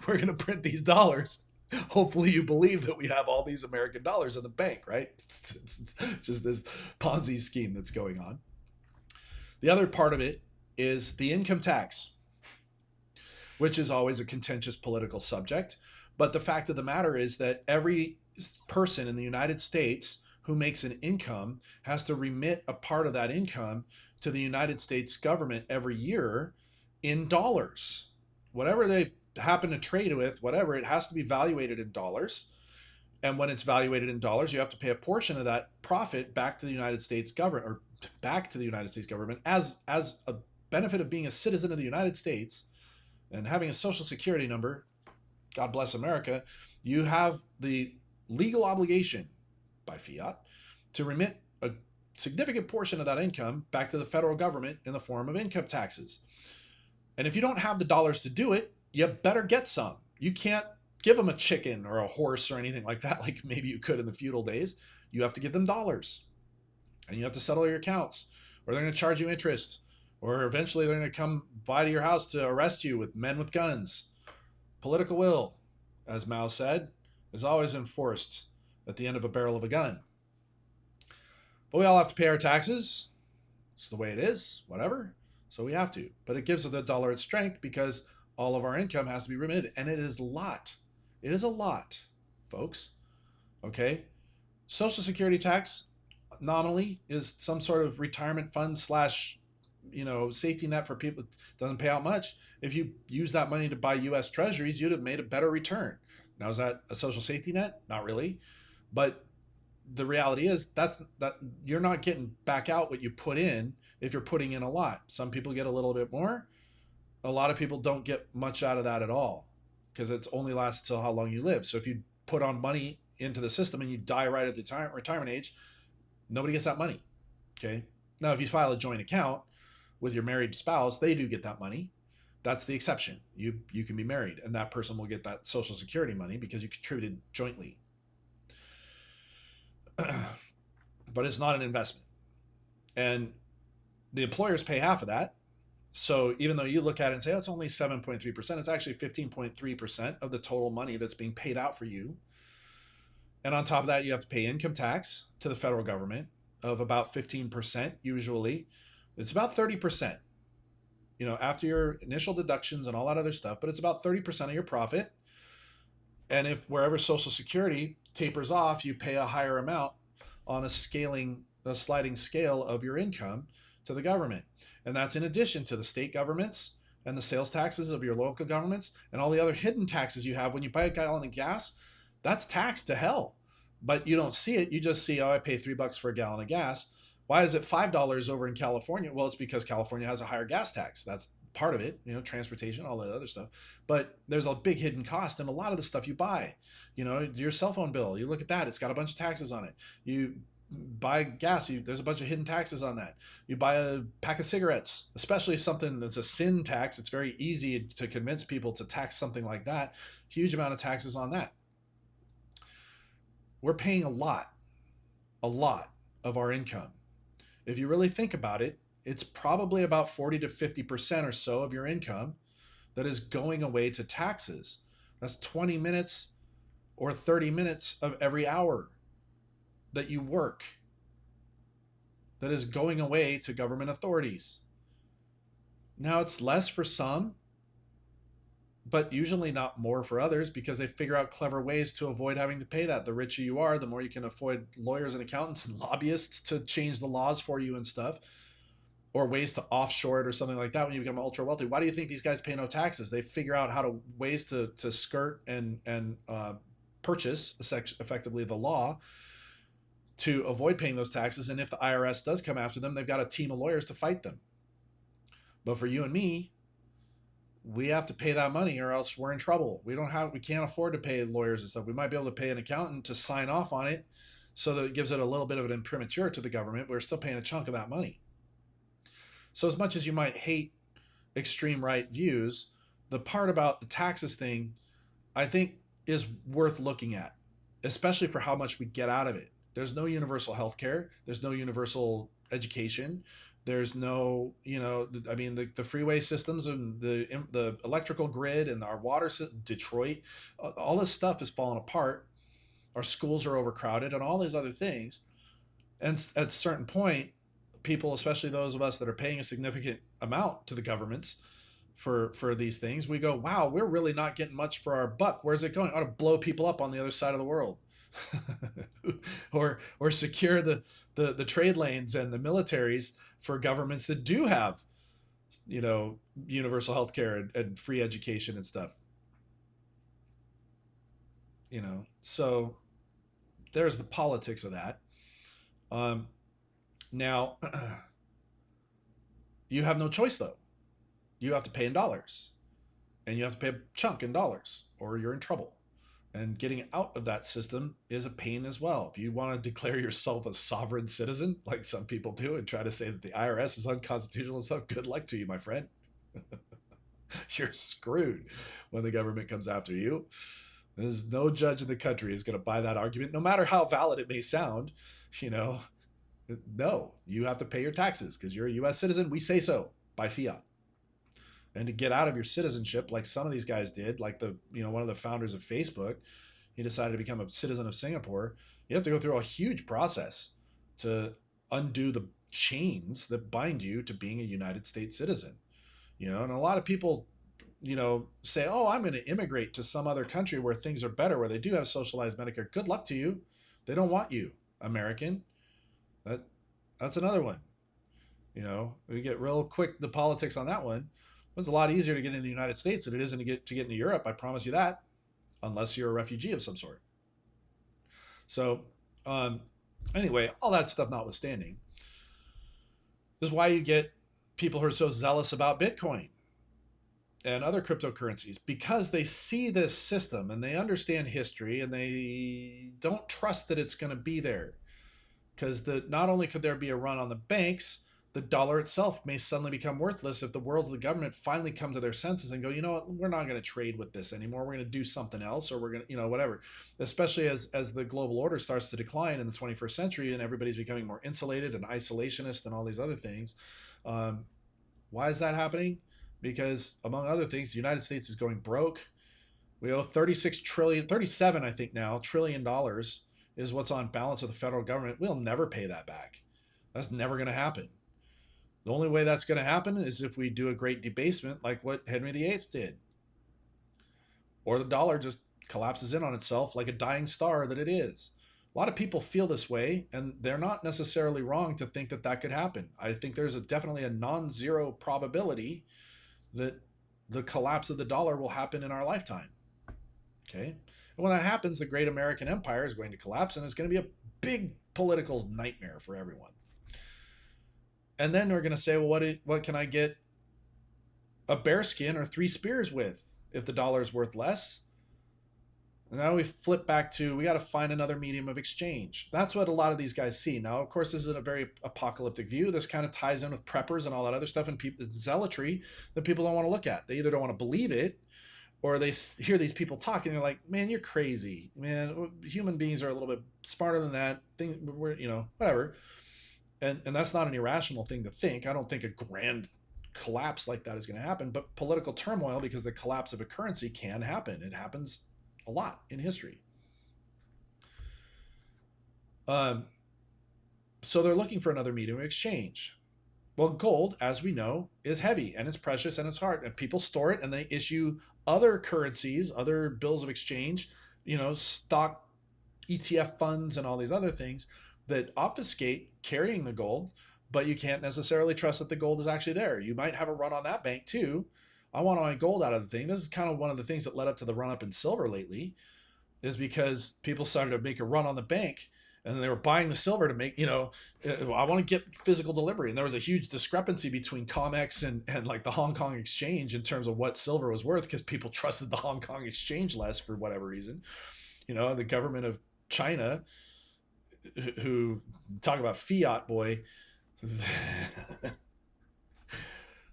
We're going to print these dollars. Hopefully you believe that we have all these American dollars in the bank, right? It's just this Ponzi scheme that's going on. The other part of it is the income tax, which is always a contentious political subject. But the fact of the matter is that every person in the United States who makes an income has to remit a part of that income to the United States government every year in dollars. Whatever they happen to trade with, whatever, it has to be valuated in dollars. And when it's valuated in dollars, you have to pay a portion of that profit back to the United States government, or back to the United States government as a benefit of being a citizen of the United States and having a social security number. God bless America. You have the legal obligation by fiat to remit a significant portion of that income back to the federal government in the form of income taxes. And if you don't have the dollars to do it, you better get some. You can't give them a chicken or a horse or anything like that, like maybe you could in the feudal days. You have to give them dollars, and you have to settle your accounts, or they're going to charge you interest, or eventually they're going to come by to your house to arrest you with men with guns. Political will, as Mao said, is always enforced at the end of a barrel of a gun. But we all have to pay our taxes. It's the way it is, whatever. So we have to. But it gives the dollar its strength because all of our income has to be remitted. And it is a lot. It is a lot, folks. Okay? Social Security tax nominally is some sort of retirement fund slash, safety net for people. It doesn't pay out much. If you use that money to buy U.S. treasuries, you'd have made a better return. Now, is that a social safety net? Not really. But the reality is that you're not getting back out what you put in if you're putting in a lot. Some people get a little bit more. A lot of people don't get much out of that at all because it's only lasts till how long you live. So if you put on money into the system and you die right at the retirement age, nobody gets that money. Okay. Now, if you file a joint account with your married spouse, they do get that money. That's the exception. You can be married and that person will get that Social Security money because you contributed jointly. But it's not an investment. And the employers pay half of that. So even though you look at it and say, oh, it's only 7.3%, it's actually 15.3% of the total money that's being paid out for you. And on top of that, you have to pay income tax to the federal government of about 15% usually. It's about 30%, after your initial deductions and all that other stuff, but it's about 30% of your profit. And if wherever Social Security tapers off, you pay a higher amount on a sliding scale of your income to the government. And that's in addition to the state governments and the sales taxes of your local governments and all the other hidden taxes you have. When you buy a gallon of gas, that's taxed to hell. But you don't see it. You just see, oh, I pay $3 for a gallon of gas. Why is it $5 over in California? Well, it's because California has a higher gas tax. That's part of it, transportation, all that other stuff. But there's a big hidden cost in a lot of the stuff you buy. Your cell phone bill, you look at that, it's got a bunch of taxes on it. You buy gas, there's a bunch of hidden taxes on that. You buy a pack of cigarettes, especially something that's a sin tax. It's very easy to convince people to tax something like that. Huge amount of taxes on that. We're paying a lot of our income. If you really think about it, it's probably about 40 to 50% or so of your income that is going away to taxes. That's 20 minutes or 30 minutes of every hour that you work that is going away to government authorities. Now, it's less for some, but usually not more for others because they figure out clever ways to avoid having to pay that. The richer you are, the more you can avoid lawyers and accountants and lobbyists to change the laws for you and stuff, or ways to offshore it or something like that when you become ultra wealthy. Why do you think these guys pay no taxes? They figure out ways to skirt and purchase effectively the law to avoid paying those taxes. And if the IRS does come after them, they've got a team of lawyers to fight them. But for you and me, we have to pay that money or else we're in trouble. We can't afford to pay lawyers and stuff. We might be able to pay an accountant to sign off on it so that it gives it a little bit of an imprimatur to the government. We're still paying a chunk of that money. So as much as you might hate extreme right views, the part about the taxes thing, I think, is worth looking at, especially for how much we get out of it. There's no universal health care. There's no universal education. There's no, the freeway systems and the electrical grid and our water system, Detroit, all this stuff is falling apart. Our schools are overcrowded and all these other things. And at a certain point, people, especially those of us that are paying a significant amount to the governments, for these things, we go, wow, we're really not getting much for our buck. Where's it going? I ought to blow people up on the other side of the world. or secure the trade lanes and the militaries for governments that do have, you know, universal health care and free education and stuff, you know. So there's the politics of that. Um, Now, you have no choice though. You have to pay in dollars, and you have to pay a chunk in dollars, or you're in trouble. And getting out of that system is a pain as well. If you want to declare yourself a sovereign citizen, like some people do, and try to say that the IRS is unconstitutional and stuff, good luck to you, my friend. You're screwed when the government comes after you. There's no judge in the country is going to buy that argument, no matter how valid it may sound. You know, no, you have to pay your taxes because you're a U.S. citizen. We say so by fiat. And to get out of your citizenship, like some of these guys did, like one of the founders of Facebook, he decided to become a citizen of Singapore. You have to go through a huge process to undo the chains that bind you to being a United States citizen. You know, and a lot of people, you know, say, oh, I'm going to immigrate to some other country where things are better, where they do have socialized Medicare. Good luck to you. They don't want you, American. That's another one. You know, we get real quick the politics on that one. It's a lot easier to get into the United States than it is to get into Europe. I promise you that, unless you're a refugee of some sort. So, um, anyway, all that stuff notwithstanding, this is why you get people who are so zealous about Bitcoin and other cryptocurrencies, because they see this system and they understand history and they don't trust that it's going to be there. Because not only could there be a run on the banks, the dollar itself may suddenly become worthless if the worlds of the government finally come to their senses and go, you know what, we're not going to trade with this anymore. We're going to do something else, or we're going to, you know, whatever. Especially as the global order starts to decline in the 21st century and everybody's becoming more insulated and isolationist and all these other things. Why is that happening? Because among other things, the United States is going broke. We owe 36 trillion, 37, I think now, trillion dollars is what's on balance with the federal government. We'll never pay that back. That's never going to happen. The only way that's going to happen is if we do a great debasement like what Henry VIII did. Or the dollar just collapses in on itself like a dying star that it is. A lot of people feel this way, and they're not necessarily wrong to think that that could happen. I think there's definitely a non-zero probability that the collapse of the dollar will happen in our lifetime. Okay? And when that happens, the great American empire is going to collapse, and it's going to be a big political nightmare for everyone. And then we're going to say, well, what can I get a bearskin or 3 spears with if the dollar is worth less? And now we flip back to, we got to find another medium of exchange. That's what a lot of these guys see. Now, of course, this isn't a very apocalyptic view. This kind of ties in with preppers and all that other stuff and zealotry that people don't want to look at. They either don't want to believe it, or they hear these people talking and they're like, man, you're crazy. Man, human beings are a little bit smarter than that. We're, you know, whatever. And that's not an irrational thing to think. I don't think a grand collapse like that is going to happen, but political turmoil, because the collapse of a currency can happen. It happens a lot in history. So they're looking for another medium of exchange. Well, gold, as we know, is heavy and it's precious and it's hard, and people store it and they issue other currencies, other bills of exchange, you know, stock ETF funds and all these other things that obfuscate carrying the gold, but you can't necessarily trust that the gold is actually there. You might have a run on that bank too. I want my gold out of the thing. This is kind of one of the things that led up to the run up in silver lately, is because people started to make a run on the bank and they were buying the silver to make, you know, I want to get physical delivery. And there was a huge discrepancy between COMEX and like the Hong Kong exchange in terms of what silver was worth, because people trusted the Hong Kong exchange less for whatever reason. You know, the government of China, who talk about fiat, boy,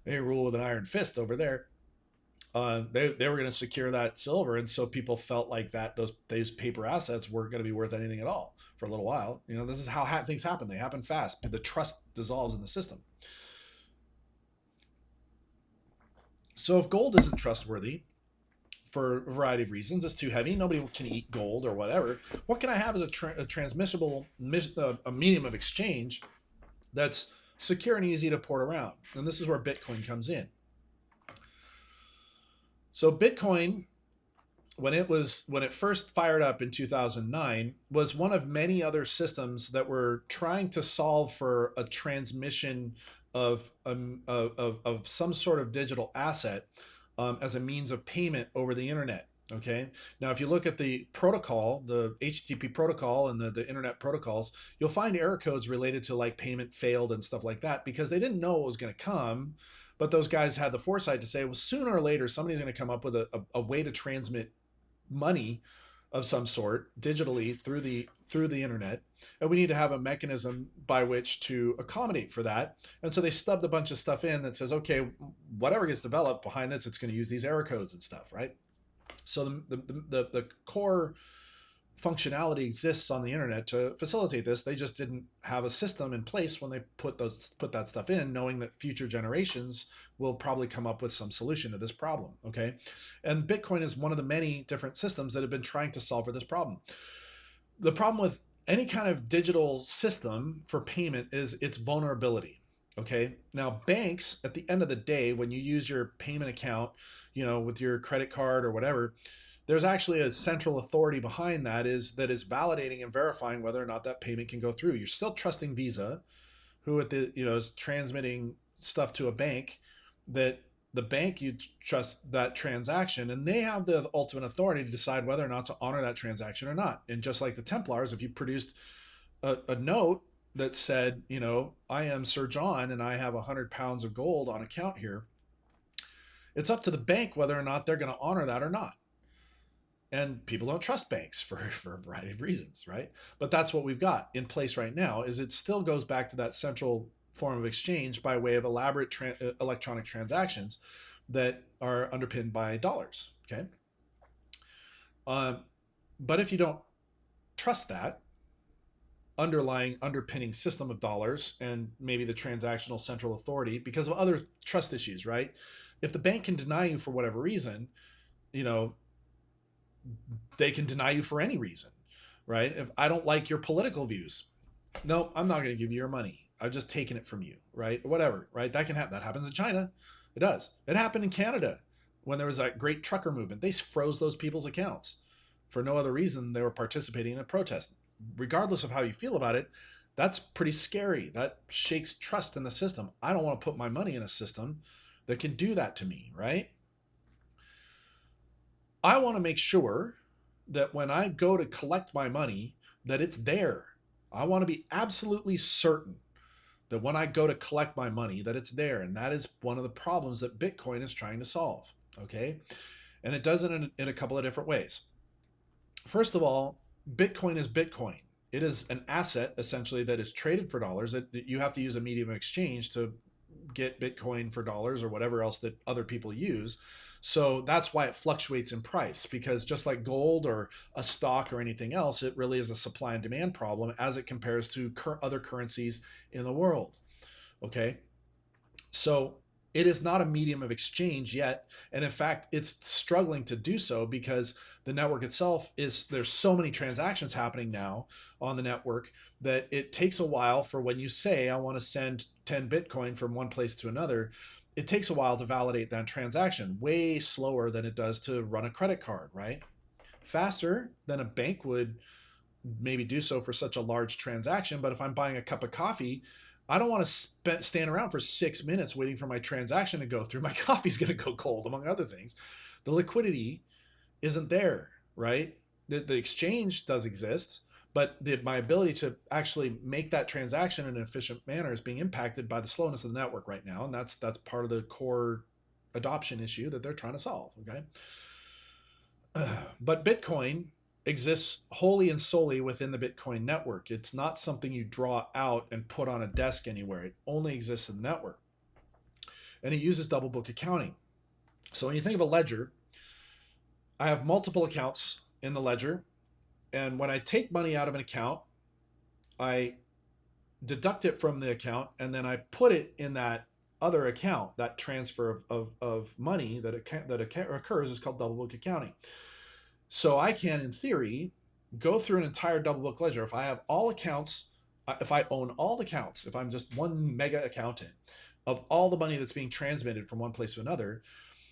they rule with an iron fist over there. They were going to secure that silver, and so people felt like that those paper assets weren't going to be worth anything at all for a little while. You know, this is how things happen. They happen fast. The trust dissolves in the system. So if gold isn't trustworthy for a variety of reasons, it's too heavy, nobody can eat gold or whatever, what can I have as a transmissible a medium of exchange that's secure and easy to port around? And this is where Bitcoin comes in. So Bitcoin, when it first fired up in 2009, was one of many other systems that were trying to solve for a transmission of some sort of digital asset as a means of payment over the internet. Okay. Now, if you look at the protocol, the HTTP protocol and the internet protocols, you'll find error codes related to like payment failed and stuff like that because they didn't know what was going to come. But those guys had the foresight to say, well, sooner or later, somebody's going to come up with a way to transmit money of some sort digitally through the internet, and we need to have a mechanism by which to accommodate for that. And so they stubbed a bunch of stuff in that says, okay, whatever gets developed behind this, it's going to use these error codes and stuff, right? So the core functionality exists on the internet to facilitate this. They just didn't have a system in place when they put that stuff in, knowing that future generations will probably come up with some solution to this problem. Okay, and Bitcoin is one of the many different systems that have been trying to solve for this problem. The problem with any kind of digital system for payment is its vulnerability. Okay, now banks, at the end of the day, when you use your payment account, with your credit card or whatever, there's actually a central authority behind that is validating and verifying whether or not that payment can go through. You're still trusting Visa, who at the is transmitting stuff to a bank, that the bank, you trust that transaction, and they have the ultimate authority to decide whether or not to honor that transaction or not. And just like the Templars, if you produced a note that said, I am Sir John and I have 100 pounds of gold on account here, it's up to the bank whether or not they're going to honor that or not. And people don't trust banks for a variety of reasons, right? But that's what we've got in place right now. Is it still goes back to that central form of exchange by way of elaborate electronic transactions that are underpinned by dollars. Okay, but if you don't trust that underpinning system of dollars and maybe the transactional central authority because of other trust issues, right? If the bank can deny you for whatever reason, you know, they can deny you for any reason, right? If I don't like your political views, no, I'm not going to give you your money. I've just taken it from you, right? Whatever, right? That can happen. That happens in China. It does. It happened in Canada when there was that great trucker movement. They froze those people's accounts for no other reason. They were participating in a protest. Regardless of how you feel about it, that's pretty scary. That shakes trust in the system. I don't want to put my money in a system that can do that to me, right? I want to make sure that when I go to collect my money, that it's there. I want to be absolutely certain that when I go to collect my money, that it's there. And that is one of the problems that Bitcoin is trying to solve. Okay. And it does it in a couple of different ways. First of all, Bitcoin is Bitcoin. It is an asset essentially that is traded for dollars. That you have to use a medium of exchange to get Bitcoin for dollars or whatever else that other people use. So that's why it fluctuates in price, because just like gold or a stock or anything else, it really is a supply and demand problem as it compares to other currencies in the world. Okay. So it is not a medium of exchange yet. And in fact, it's struggling to do so because the network itself there's so many transactions happening now on the network that it takes a while for when you say, I want to send 10 Bitcoin from one place to another, it takes a while to validate that transaction, way slower than it does to run a credit card, right? Faster than a bank would maybe do so for such a large transaction. But if I'm buying a cup of coffee, I don't want to stand around for 6 minutes waiting for my transaction to go through. My coffee's going to go cold, among other things. The liquidity isn't there, right? The exchange does exist, but my ability to actually make that transaction in an efficient manner is being impacted by the slowness of the network right now. And that's part of the core adoption issue that they're trying to solve. Okay. But Bitcoin exists wholly and solely within the Bitcoin network. It's not something you draw out and put on a desk anywhere. It only exists in the network. And it uses double book accounting. So when you think of a ledger, I have multiple accounts in the ledger. And when I take money out of an account, I deduct it from the account and then I put it in that other account. That transfer of money that occurs is called double book accounting. So I can, in theory, go through an entire double book ledger. If I have all accounts, if I own all the accounts, if I'm just one mega accountant of all the money that's being transmitted from one place to another,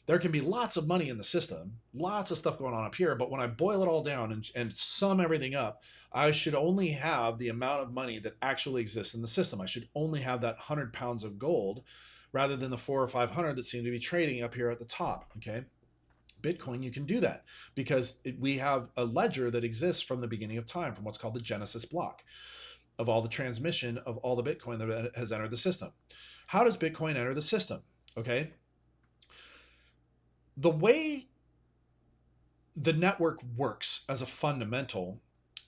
there can be lots of money in the system, lots of stuff going on up here, but when I boil it all down and sum everything up, I should only have the amount of money that actually exists in the system. I should only have that 100 pounds of gold rather than the 400 or 500 that seem to be trading up here at the top. Okay. Bitcoin, you can do that because we have a ledger that exists from the beginning of time, from what's called the Genesis block of all the transmission of all the Bitcoin that has entered the system. How does Bitcoin enter the system? Okay. The way the network works as a fundamental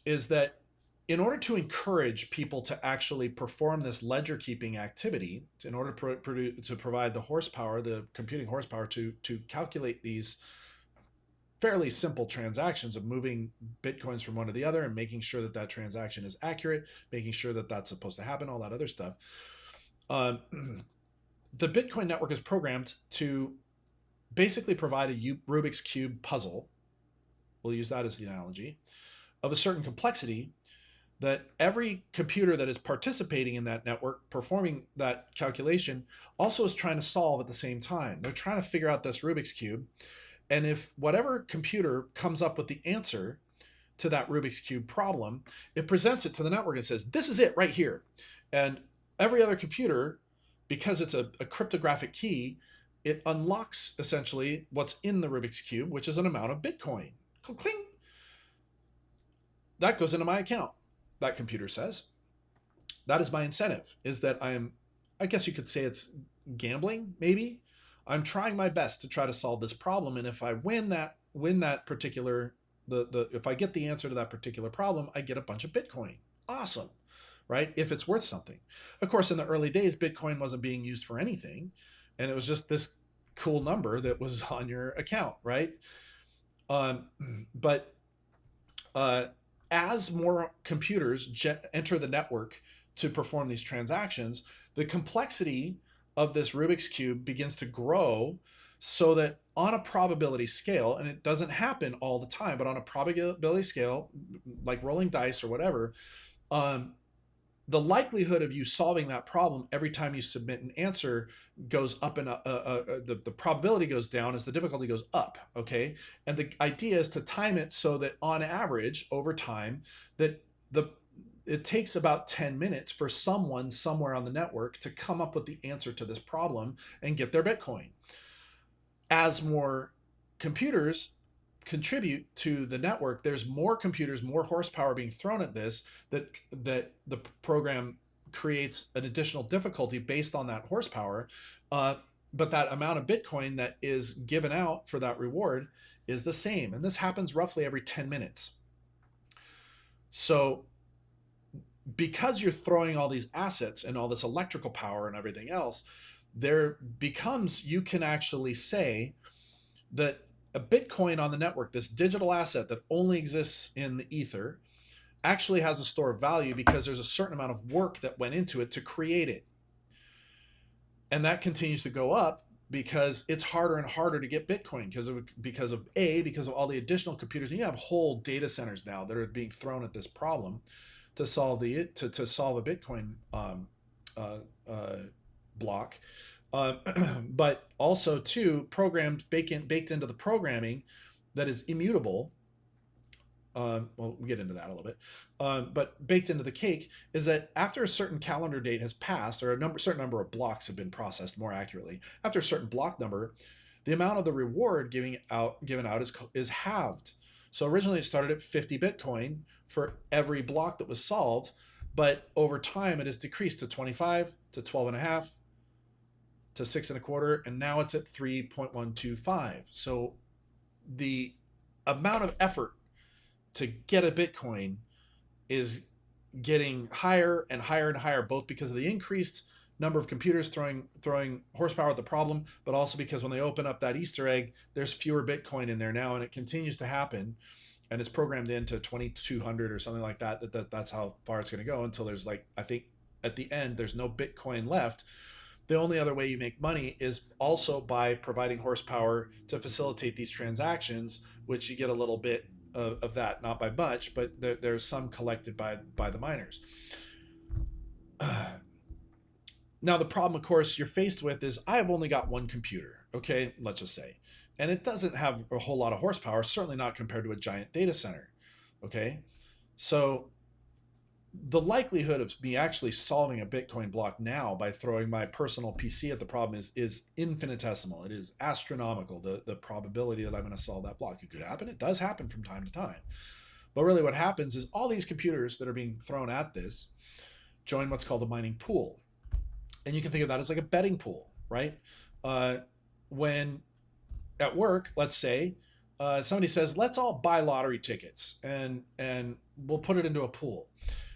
is that in order to encourage people to actually perform this ledger keeping activity, in order to provide the horsepower, the computing horsepower to calculate these fairly simple transactions of moving Bitcoins from one to the other and making sure that that transaction is accurate, making sure that that's supposed to happen, all that other stuff. The Bitcoin network is programmed to basically provide a Rubik's Cube puzzle. We'll use that as the analogy of a certain complexity that every computer that is participating in that network, performing that calculation, also is trying to solve at the same time. They're trying to figure out this Rubik's Cube. And if whatever computer comes up with the answer to that Rubik's Cube problem, it presents it to the network and says, this is it right here. And every other computer, because it's a cryptographic key, it unlocks essentially what's in the Rubik's Cube, which is an amount of Bitcoin. Cling. That goes into my account, that computer says. That is my incentive, is that I guess you could say it's gambling, maybe. I'm trying my best to try to solve this problem, and if I win that particular if I get the answer to that particular problem, I get a bunch of Bitcoin. Awesome, right? If it's worth something. Of course, in the early days, Bitcoin wasn't being used for anything, and it was just this cool number that was on your account, right? But as more computers enter the network to perform these transactions, the complexity of this Rubik's Cube begins to grow so that on a probability scale, and it doesn't happen all the time, but on a probability scale, like rolling dice or whatever, the likelihood of you solving that problem every time you submit an answer goes up, and the probability goes down as the difficulty goes up. Okay. And the idea is to time it so that on average over time that it takes about 10 minutes for someone somewhere on the network to come up with the answer to this problem and get their Bitcoin. As more computers contribute to the network, there's more computers, more horsepower being thrown at this, that the program creates an additional difficulty based on that horsepower. But that amount of Bitcoin that is given out for that reward is the same. And this happens roughly every 10 minutes. So because you're throwing all these assets and all this electrical power and everything else, you can actually say that a Bitcoin on the network, this digital asset that only exists in the ether, actually has a store of value because there's a certain amount of work that went into it to create it. And that continues to go up because it's harder and harder to get Bitcoin because of all the additional computers. And you have whole data centers now that are being thrown at this problem to solve to solve a Bitcoin block. But also too baked into the programming that is immutable. Well, we'll get into that a little bit. But baked into the cake is that after a certain calendar date has passed, or certain number of blocks have been processed, more accurately, after a certain block number, the amount of the reward given out is halved. So originally it started at 50 Bitcoin for every block that was solved, but over time it has decreased to 25, to 12.5, to 6.25, and now it's at 3.125. So the amount of effort to get a Bitcoin is getting higher and higher and higher, both because of the increased number of computers throwing horsepower at the problem, but also because when they open up that Easter egg, there's fewer Bitcoin in there now, and it continues to happen. And it's programmed into 2,200 or something like that. That's how far it's going to go until there's, like, I think at the end, there's no Bitcoin left. The only other way you make money is also by providing horsepower to facilitate these transactions, which you get a little bit of that, not by much, but there's some collected by the miners. Now, the problem, of course, you're faced with is I have only got one computer, okay, let's just say, and it doesn't have a whole lot of horsepower, certainly not compared to a giant data center, okay? So the likelihood of me actually solving a Bitcoin block now by throwing my personal PC at the problem is infinitesimal. It is astronomical. The probability that I'm going to solve that block. It could happen. It does happen from time to time. But really, what happens is all these computers that are being thrown at this join what's called a mining pool, and you can think of that as like a betting pool, right? When at work, let's say, somebody says, "Let's all buy lottery tickets, and we'll put it into a pool."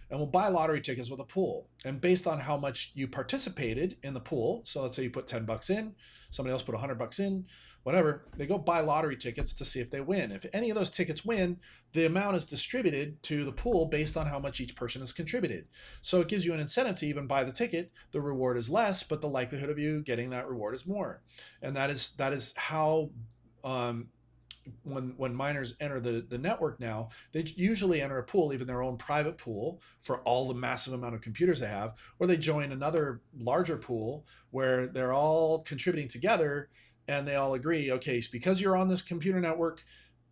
And we'll buy lottery tickets with a pool. And based on how much you participated in the pool, so let's say you put 10 bucks in, somebody else put 100 bucks in, whatever, they go buy lottery tickets to see if they win. If any of those tickets win, the amount is distributed to the pool based on how much each person has contributed. So it gives you an incentive to even buy the ticket. The reward is less, but the likelihood of you getting that reward is more. And that is how when miners enter the network now, they usually enter a pool, even their own private pool for all the massive amount of computers they have, or they join another larger pool where they're all contributing together and they all agree, okay, because you're on this computer network,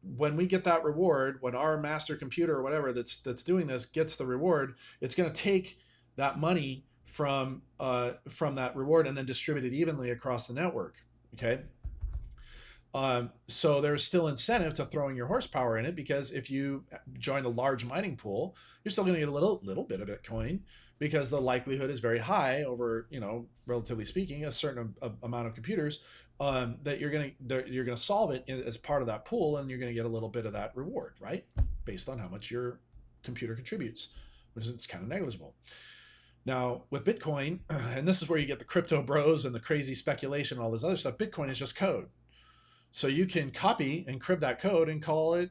when we get that reward, when our master computer or whatever that's doing this gets the reward, it's going to take that money from that reward and then distribute it evenly across the network. Okay. So there's still incentive to throwing your horsepower in it, because if you join a large mining pool, you're still going to get a little bit of Bitcoin, because the likelihood is very high over, relatively speaking, a certain amount of computers, that you're going to solve it as part of that pool, and you're going to get a little bit of that reward, right? Based on how much your computer contributes, which is kind of negligible. Now with Bitcoin, and this is where you get the crypto bros and the crazy speculation and all this other stuff, Bitcoin is just code. So you can copy and crib that code and call it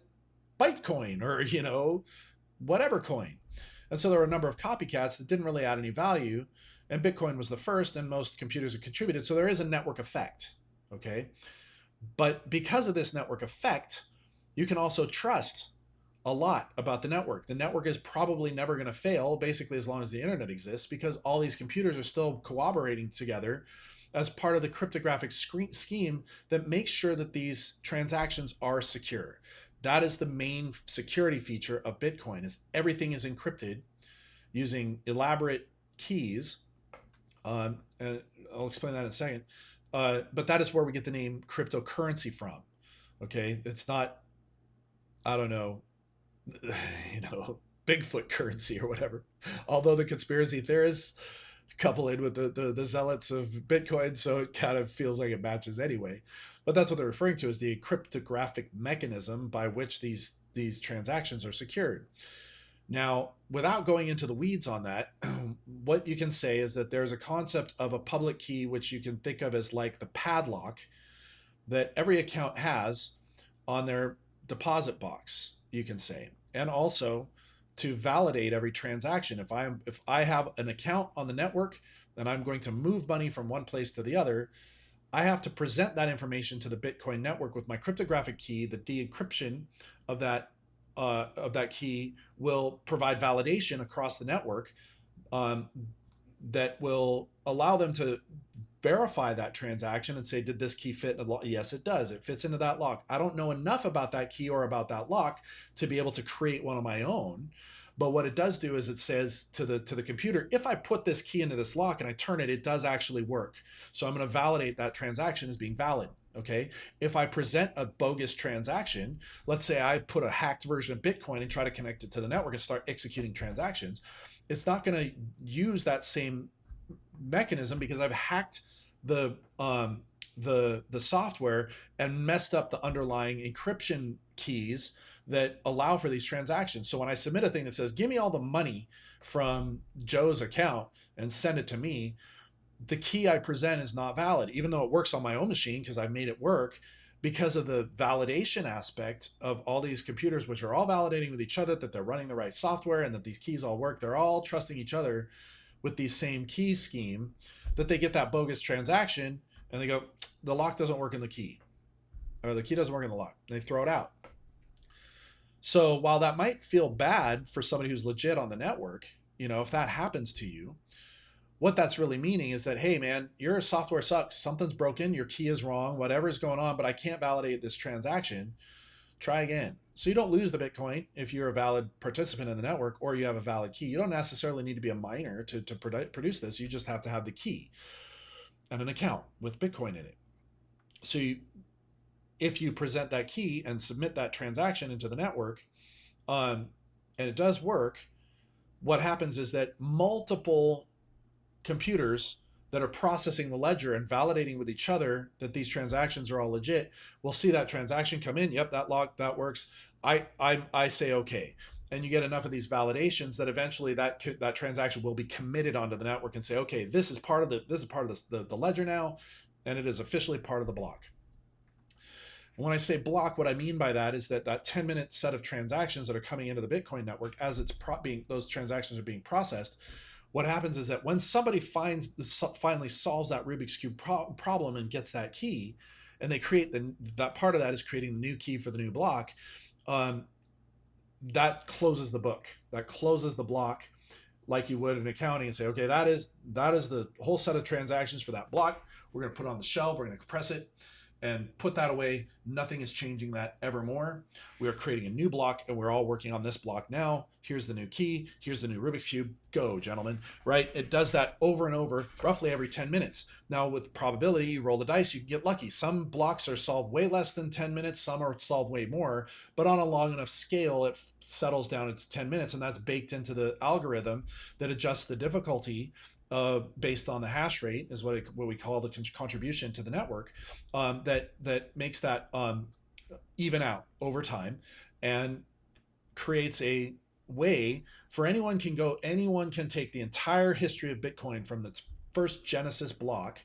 Bytecoin or, whatever coin. And so there were a number of copycats that didn't really add any value. And Bitcoin was the first, and most computers have contributed. So there is a network effect. Okay. But because of this network effect, you can also trust a lot about the network. The network is probably never going to fail, basically, as long as the internet exists, because all these computers are still cooperating together as part of the cryptographic scheme that makes sure that these transactions are secure. That is the main security feature of Bitcoin, is everything is encrypted using elaborate keys. And I'll explain that in a second. But that is where we get the name cryptocurrency from. Okay. It's not, I don't know, Bigfoot currency or whatever. Although the conspiracy theorists couple in with the zealots of Bitcoin, so it kind of feels like it matches anyway. But that's what they're referring to as the cryptographic mechanism by which these transactions are secured. Now, without going into the weeds on that, what you can say is that there's a concept of a public key, which you can think of as like the padlock that every account has on their deposit box, you can say. And also to validate every transaction. If I have an account on the network and I'm going to move money from one place to the other, I have to present that information to the Bitcoin network with my cryptographic key. The de-encryption of that key will provide validation across the network, that will allow them to verify that transaction and say, did this key fit in a lock? Yes, it does. It fits into that lock. I don't know enough about that key or about that lock to be able to create one of my own. But what it does do is it says to the computer, if I put this key into this lock and I turn it, it does actually work. So I'm going to validate that transaction as being valid. Okay. If I present a bogus transaction, let's say I put a hacked version of Bitcoin and try to connect it to the network and start executing transactions, it's not going to use that same mechanism, because I've hacked the software and messed up the underlying encryption keys that allow for these transactions. So when I submit a thing that says, give me all the money from Joe's account and send it to me, the key I present is not valid, even though it works on my own machine because I made it work, because of the validation aspect of all these computers, which are all validating with each other that they're running the right software and that these keys all work. They're all trusting each other with the same key scheme, that they get that bogus transaction and they go, the lock doesn't work in the key, or the key doesn't work in the lock. And they throw it out. So while that might feel bad for somebody who's legit on the network, if that happens to you, what that's really meaning is that, hey, man, your software sucks. Something's broken. Your key is wrong. Whatever's going on, but I can't validate this transaction. Try again. So you don't lose the Bitcoin if you're a valid participant in the network or you have a valid key. You don't necessarily need to be a miner to produce this. You just have to have the key and an account with Bitcoin in it. So if you present that key and submit that transaction into the network, and it does work, what happens is that multiple computers that are processing the ledger and validating with each other that these transactions are all legit will see that transaction come in. Yep, that works. I say okay, and you get enough of these validations that eventually that transaction will be committed onto the network and say, okay, this is part of the ledger now, and it is officially part of the block. When I say block, what I mean by that is that 10-minute set of transactions that are coming into the Bitcoin network as those transactions are being processed, what happens is that when somebody finally solves that Rubik's Cube problem and gets that key, and they create that part of that is creating the new key for the new block, that closes the book. That closes the block like you would in accounting and say, okay, that is the whole set of transactions for that block. We're going to put it on the shelf. We're going to compress it and put that away. Nothing is changing that evermore. We are creating a new block, and we're all working on this block now. Here's the new key. Here's the new Rubik's Cube. Go, gentlemen, right? It does that over and over, roughly every 10 minutes. Now, with probability, you roll the dice, you can get lucky. Some blocks are solved way less than 10 minutes. Some are solved way more, but on a long enough scale, it settles down into 10 minutes, and that's baked into the algorithm that adjusts the difficulty based on the hash rate, is what we call the contribution to the network, that makes that even out over time and creates a way for anyone can take the entire history of Bitcoin from its first Genesis block,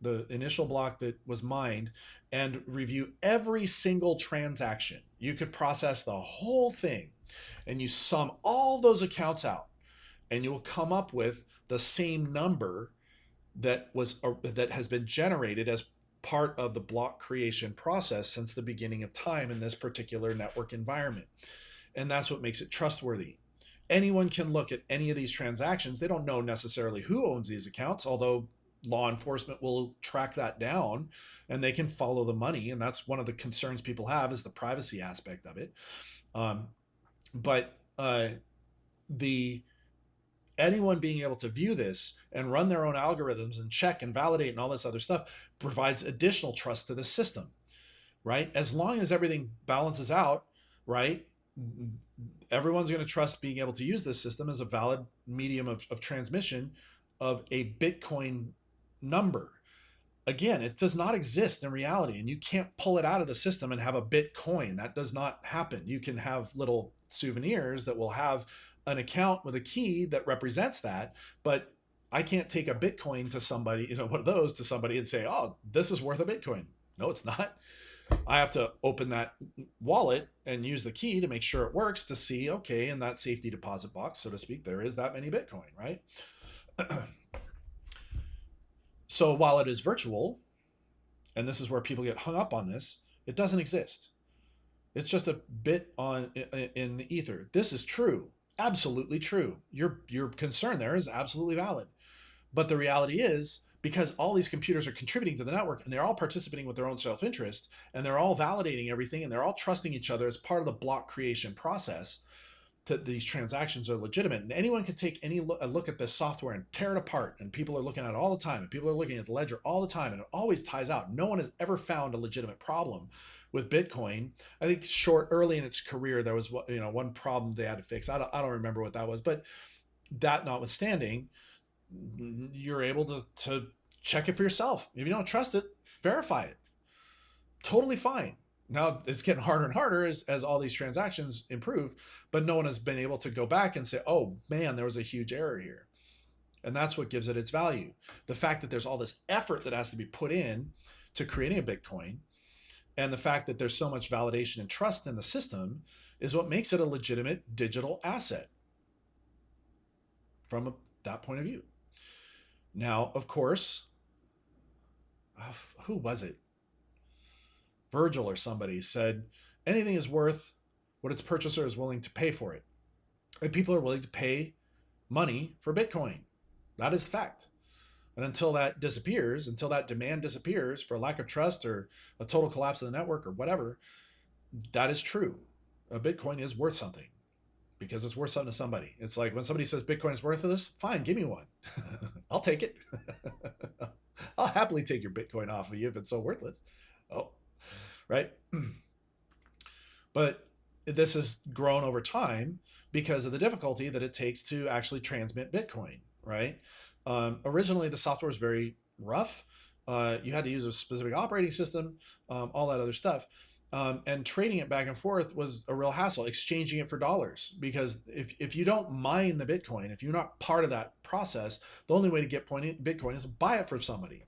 the initial block that was mined, and review every single transaction. You could process the whole thing, and you sum all those accounts out, and you'll come up with the same number that has been generated as part of the block creation process since the beginning of time in this particular network environment. And that's what makes it trustworthy. Anyone can look at any of these transactions. They don't know necessarily who owns these accounts, although law enforcement will track that down and they can follow the money. And that's one of the concerns people have, is the privacy aspect of it. But anyone being able to view this and run their own algorithms and check and validate and all this other stuff provides additional trust to the system, right? As long as everything balances out, right, everyone's going to trust being able to use this system as a valid medium of transmission of a Bitcoin number. Again, it does not exist in reality, and you can't pull it out of the system and have a Bitcoin. That does not happen. You can have little souvenirs that will have an account with a key that represents that, but I can't take a Bitcoin to somebody, one of those to somebody and say, oh, this is worth a Bitcoin. No, it's not. I have to open that wallet and use the key to make sure it works to see, okay, in that safety deposit box, so to speak, there is that many Bitcoin, right? So while it is virtual, and this is where people get hung up on this, it doesn't exist. It's just a bit in the ether. This is true. Absolutely true. Your concern there is absolutely valid. But the reality is, because all these computers are contributing to the network and they're all participating with their own self-interest and they're all validating everything and they're all trusting each other as part of the block creation process, these transactions are legitimate. And anyone can take a look at this software and tear it apart, and people are looking at it all the time, and people are looking at the ledger all the time, and it always ties out. No one has ever found a legitimate problem with Bitcoin. I think early in its career, there was one problem they had to fix. I don't remember what that was, but that notwithstanding, you're able to check it for yourself. If you don't trust it, verify it. Totally fine. Now it's getting harder and harder as all these transactions improve, but no one has been able to go back and say, oh man, there was a huge error here. And that's what gives it its value. The fact that there's all this effort that has to be put in to creating a Bitcoin, and the fact that there's so much validation and trust in the system, is what makes it a legitimate digital asset from that point of view. Now, of course, who was it? Virgil or somebody said, anything is worth what its purchaser is willing to pay for it. And people are willing to pay money for Bitcoin. That is the fact. And until that disappears, until that demand disappears for lack of trust or a total collapse of the network or whatever, that is true. A Bitcoin is worth something because it's worth something to somebody. It's like when somebody says Bitcoin is worthless, fine, give me one. I'll take it. I'll happily take your Bitcoin off of you if it's so worthless. Oh, right. But this has grown over time because of the difficulty that it takes to actually transmit Bitcoin, right? Originally, the software was very rough. You had to use a specific operating system, all that other stuff. And trading it back and forth was a real hassle, exchanging it for dollars. Because if you don't mine the Bitcoin, if you're not part of that process, the only way to get Bitcoin is to buy it from somebody.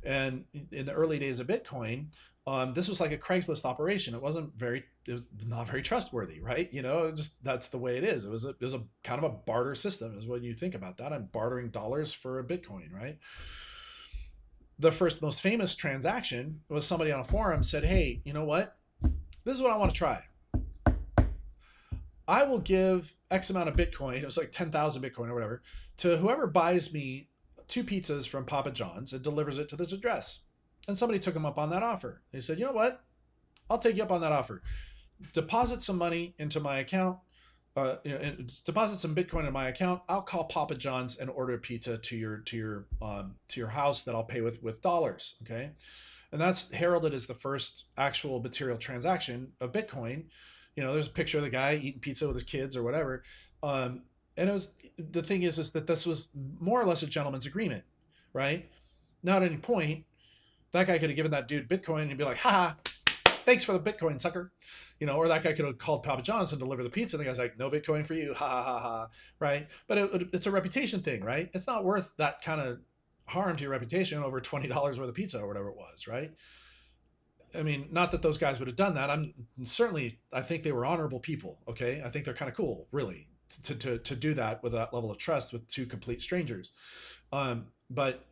And in the early days of Bitcoin, this was like a Craigslist operation. It was not very trustworthy, right? Just that's the way it is. It was a kind of a barter system, is when you think about that. I'm bartering dollars for a Bitcoin, right? The first most famous transaction was somebody on a forum said, "Hey, you know what? This is what I want to try. I will give X amount of Bitcoin, it was like 10,000 Bitcoin or whatever, to whoever buys me 2 pizzas from Papa John's and delivers it to this address." And somebody took him up on that offer. They said, "You know what? I'll take you up on that offer. Deposit some money into my account. Deposit some Bitcoin in my account. I'll call Papa John's and order a pizza to your house that I'll pay with dollars." Okay, and that's heralded as the first actual material transaction of Bitcoin. There's a picture of the guy eating pizza with his kids or whatever. And the thing is that this was more or less a gentleman's agreement, right? Not at any point that guy could have given that dude Bitcoin and be like, "Ha, thanks for the Bitcoin, sucker." Or that guy could have called Papa John's and deliver the pizza. And the guy's like, "No Bitcoin for you. Ha, ha, ha, ha." Right. But it's a reputation thing, right? It's not worth that kind of harm to your reputation over $20 worth of pizza or whatever it was, right? I mean, not that those guys would have done that. I think they were honorable people. Okay. I think they're kind of cool, really, to do that with that level of trust with two complete strangers. But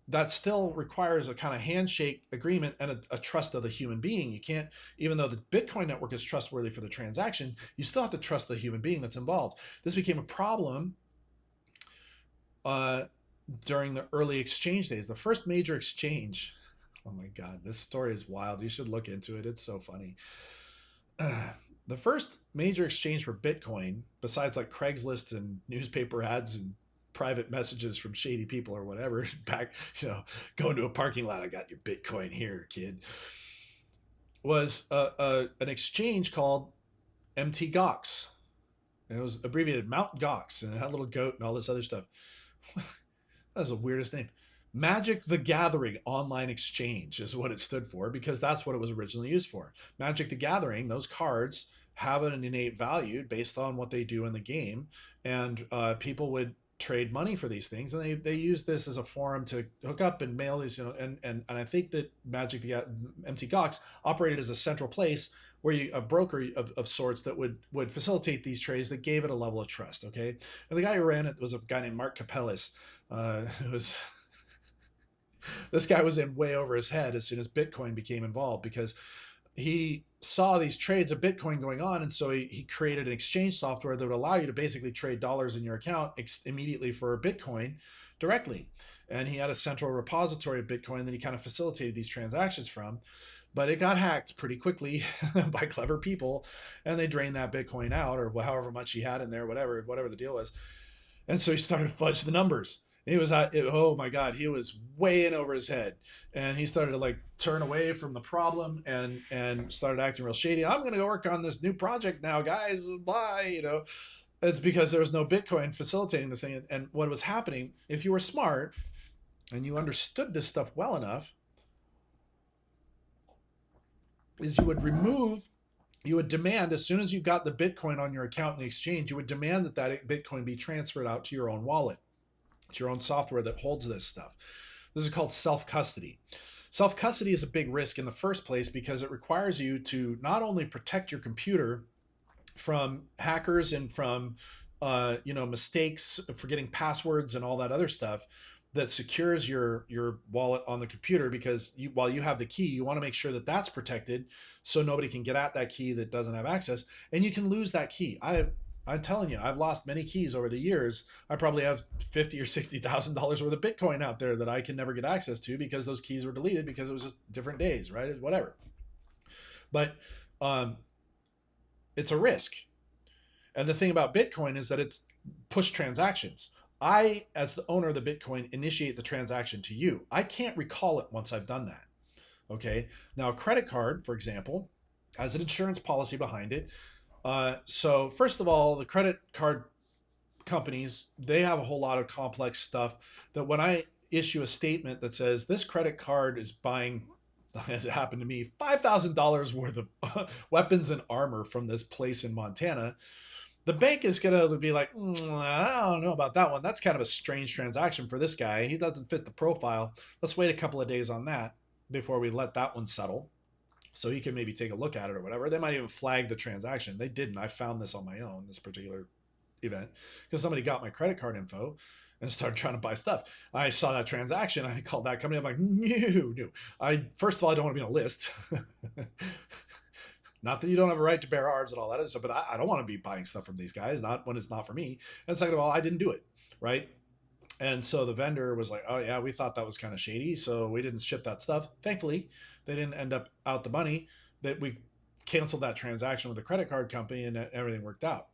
that still requires a kind of handshake agreement and a trust of the human being. You can't, even though the Bitcoin network is trustworthy for the transaction, you still have to trust the human being that's involved. This became a problem during the early exchange days. The first major exchange, oh my God, this story is wild. You should look into it. It's so funny. The first major exchange for Bitcoin, besides like Craigslist and newspaper ads and private messages from shady people or whatever, back, going to a parking lot, "I got your Bitcoin here, kid," was an exchange called MT Gox. And it was abbreviated Mount Gox, and it had a little goat and all this other stuff. That's the weirdest name. Magic the Gathering Online Exchange is what it stood for, because that's what it was originally used for. Magic the Gathering, those cards have an innate value based on what they do in the game, and people would trade money for these things, and they use this as a forum to hook up and mail these, and I think that Magic the MT Gox operated as a central place where a broker of sorts that would facilitate these trades that gave it a level of trust. Okay, and the guy who ran it was a guy named Mark Capellis, who was this guy was in way over his head as soon as Bitcoin became involved, because he saw these trades of Bitcoin going on. And so he created an exchange software that would allow you to basically trade dollars in your account immediately for Bitcoin directly. And he had a central repository of Bitcoin that he kind of facilitated these transactions from. But it got hacked pretty quickly by clever people, and they drained that Bitcoin out, or however much he had in there, whatever the deal was. And so he started to fudge the numbers. He was oh my God, he was way in over his head, and he started to like turn away from the problem and started acting real shady. "I'm going to work on this new project now, guys. Bye." It's because there was no Bitcoin facilitating this thing. And what was happening, if you were smart and you understood this stuff well enough, is you would demand, as soon as you got the Bitcoin on your account in the exchange, you would demand that Bitcoin be transferred out to your own wallet. It's your own software that holds this stuff. This is called self-custody. Self-custody is a big risk in the first place because it requires you to not only protect your computer from hackers and from mistakes, forgetting passwords and all that other stuff that secures your wallet on the computer, because while you have the key, you want to make sure that that's protected so nobody can get at that key that doesn't have access, and you can lose that key. I'm telling you, I've lost many keys over the years. I probably have $50 or $60,000 worth of Bitcoin out there that I can never get access to because those keys were deleted because it was just different days, right? Whatever. But um, it's a risk. And the thing about Bitcoin is that it's push transactions. I, as the owner of the Bitcoin, initiate the transaction to you. I can't recall it once I've done that. Okay. Now, a credit card, for example, has an insurance policy behind it. So, first of all, the credit card companies, they have a whole lot of complex stuff that when I issue a statement that says this credit card is buying, as it happened to me, $5,000 worth of weapons and armor from this place in Montana, the bank is going to be like, I don't know about that one. That's kind of a strange transaction for this guy. He doesn't fit the profile. Let's wait a couple of days on that before we let that one settle. So he can maybe take a look at it or whatever. They might even flag the transaction. They didn't. I found this on my own, this particular event, because somebody got my credit card info and started trying to buy stuff. I saw that transaction. I called that company. I'm like, no. First of all, I don't want to be on a list. Not that you don't have a right to bear arms and all that other stuff, but I don't want to be buying stuff from these guys, not when it's not for me. And second of all, I didn't do it, right? And so the vendor was like, oh, yeah, we thought that was kind of shady, so we didn't ship that stuff. Thankfully, they didn't end up out the money. That we canceled that transaction with the credit card company and everything worked out.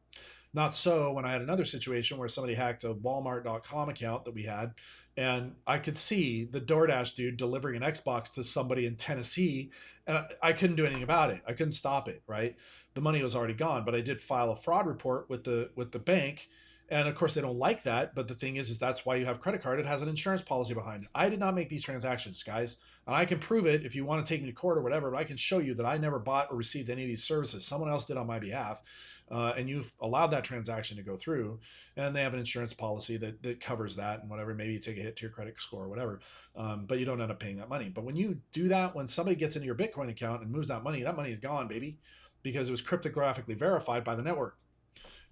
Not so when I had another situation where somebody hacked a Walmart.com account that we had, and I could see the DoorDash dude delivering an Xbox to somebody in Tennessee, and I couldn't do anything about it. I couldn't stop it, right? The money was already gone, but I did file a fraud report with the bank. And of course, they don't like that. But the thing is that's why you have credit card. It has an insurance policy behind it. I did not make these transactions, guys. And I can prove it if you want to take me to court or whatever. But I can show you that I never bought or received any of these services. Someone else did on my behalf. And you've allowed that transaction to go through. And they have an insurance policy that covers that and whatever. Maybe you take a hit to your credit score or whatever. But you don't end up paying that money. But when you do that, when somebody gets into your Bitcoin account and moves that money is gone, baby, because it was cryptographically verified by the network.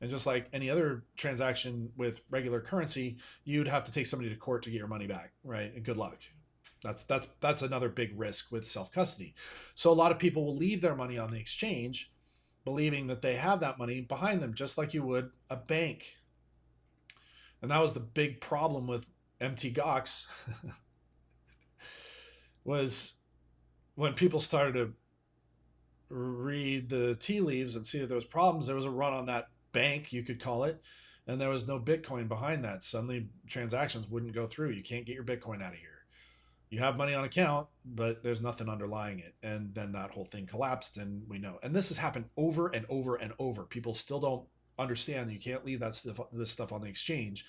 And just like any other transaction with regular currency, you'd have to take somebody to court to get your money back, right? And good luck. That's another big risk with self-custody. So a lot of people will leave their money on the exchange, believing that they have that money behind them, just like you would a bank. And that was the big problem with Mt. Gox was when people started to read the tea leaves and see that there was problems, there was a run on that bank, you could call it, and there was no Bitcoin behind that. Suddenly transactions wouldn't go through. You can't get your Bitcoin out of here. You have money on account, but there's nothing underlying it. And then that whole thing collapsed, and we know. And this has happened over and over and over. People still don't understand that you can't leave this stuff on the exchange.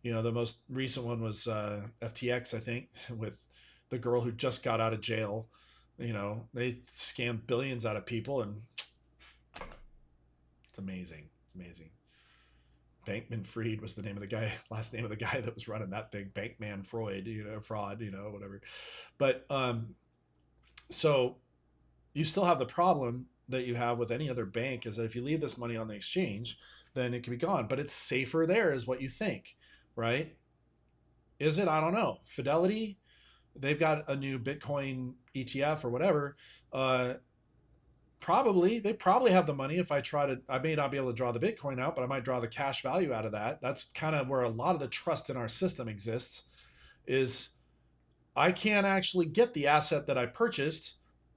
You know, the most recent one was FTX, I think, with the girl who just got out of jail. You know, they scammed billions out of people, and it's amazing. It's amazing. Bankman Fried was the name of the guy, last name of the guy that was running that thing. Bankman Freud, fraud, whatever. But so you still have the problem that you have with any other bank is that if you leave this money on the exchange, then it can be gone. But it's safer there, is what you think, right? Is it? I don't know. Fidelity, they've got a new Bitcoin ETF or whatever. They probably have the money. If I may not be able to draw the Bitcoin out, but I might draw the cash value out of that. That's kind of where a lot of the trust in our system exists, is I can't actually get the asset that I purchased,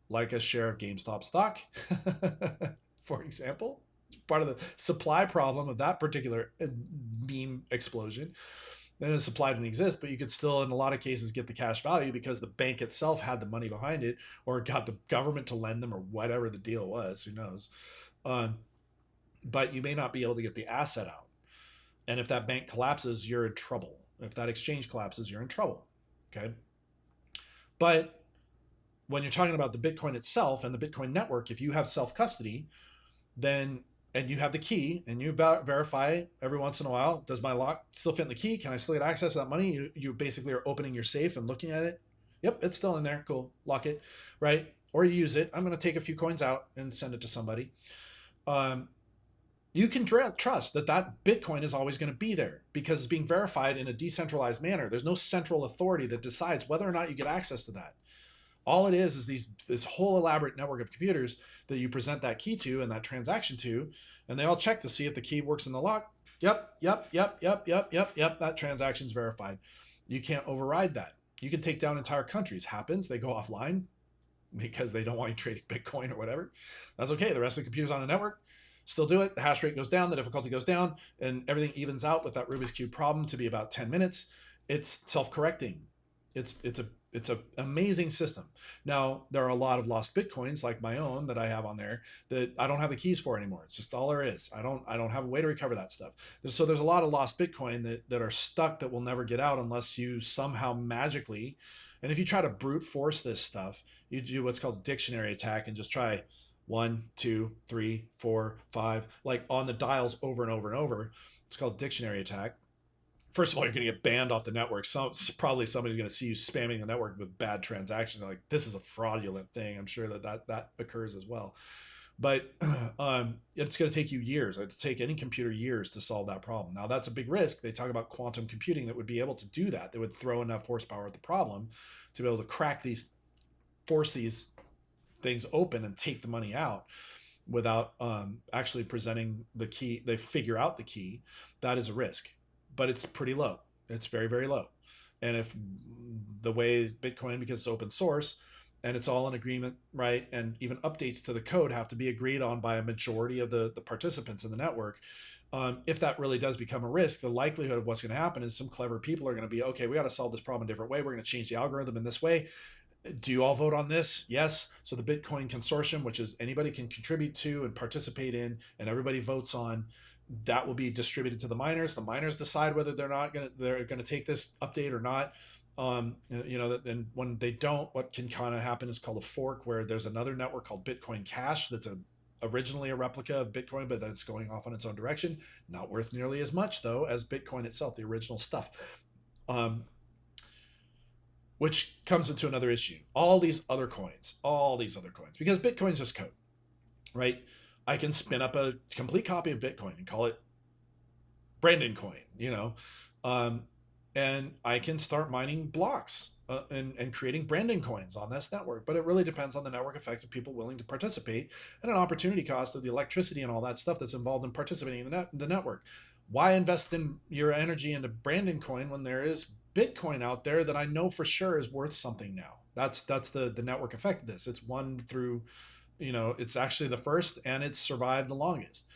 like a share of GameStop stock, for example. It's part of the supply problem of that particular meme explosion. Then the supply didn't exist, but you could still, in a lot of cases, get the cash value because the bank itself had the money behind it, or got the government to lend them, or whatever the deal was. Who knows? But you may not be able to get the asset out. And if that bank collapses, you're in trouble. If that exchange collapses, you're in trouble. Okay. But when you're talking about the Bitcoin itself and the Bitcoin network, if you have self-custody, then and you have the key and you verify every once in a while, does my lock still fit in the key? Can I still get access to that money? You basically are opening your safe and looking at it. Yep, it's still in there. Cool. Lock it, right? Or you use it. I'm going to take a few coins out and send it to somebody. You can trust that Bitcoin is always going to be there because it's being verified in a decentralized manner. There's no central authority that decides whether or not you get access to that. All it is this whole elaborate network of computers that you present that key to and that transaction to, and they all check to see if the key works in the lock. Yep, yep, yep, yep, yep, yep, yep. That transaction's verified. You can't override that. You can take down entire countries. Happens. They go offline because they don't want you trading Bitcoin or whatever. That's okay. The rest of the computers on the network still do it. The hash rate goes down, the difficulty goes down, and everything evens out with that Rubik's Cube problem to be about 10 minutes. It's self-correcting. It's a amazing system. Now there are a lot of lost Bitcoins like my own that I have on there that I don't have the keys for anymore. It's just all there is. I don't have a way to recover that stuff. So there's a lot of lost Bitcoin that are stuck that will never get out unless you somehow magically, and if you try to brute force this stuff, you do what's called dictionary attack and just try 1, 2, 3, 4, 5, like on the dials over and over and over. It's called dictionary attack. First of all, you're going to get banned off the network. Probably somebody's going to see you spamming the network with bad transactions. They're like, this is a fraudulent thing. I'm sure that occurs as well. But it's going to take you years. It'll take any computer years to solve that problem. Now, that's a big risk. They talk about quantum computing that would be able to do that. They would throw enough horsepower at the problem to be able to force these things open and take the money out without actually presenting the key. They figure out the key. That is a risk, but it's pretty low. It's very, very low. And if the way Bitcoin, because it's open source and it's all in agreement, right? And even updates to the code have to be agreed on by a majority of the participants in the network. If that really does become a risk, the likelihood of what's going to happen is some clever people are going to be, okay, we got to solve this problem a different way. We're going to change the algorithm in this way. Do you all vote on this? Yes. So the Bitcoin consortium, which is anybody can contribute to and participate in, and everybody votes on, that will be distributed to the miners. The miners decide whether they're going to take this update or not. And when they don't, what can kind of happen is called a fork, where there's another network called Bitcoin Cash that's originally a replica of Bitcoin, but that's going off on its own direction. Not worth nearly as much though as Bitcoin itself, the original stuff. Which comes into another issue. All these other coins, because Bitcoin's just code, right? I can spin up a complete copy of Bitcoin and call it Brandon Coin, and I can start mining blocks and creating Brandon coins on this network. But it really depends on the network effect of people willing to participate and an opportunity cost of the electricity and all that stuff that's involved in participating in the network. Why invest in your energy into Brandon Coin when there is Bitcoin out there that I know for sure is worth something now? That's the network effect of this. It's one through, it's actually the first and it's survived the longest.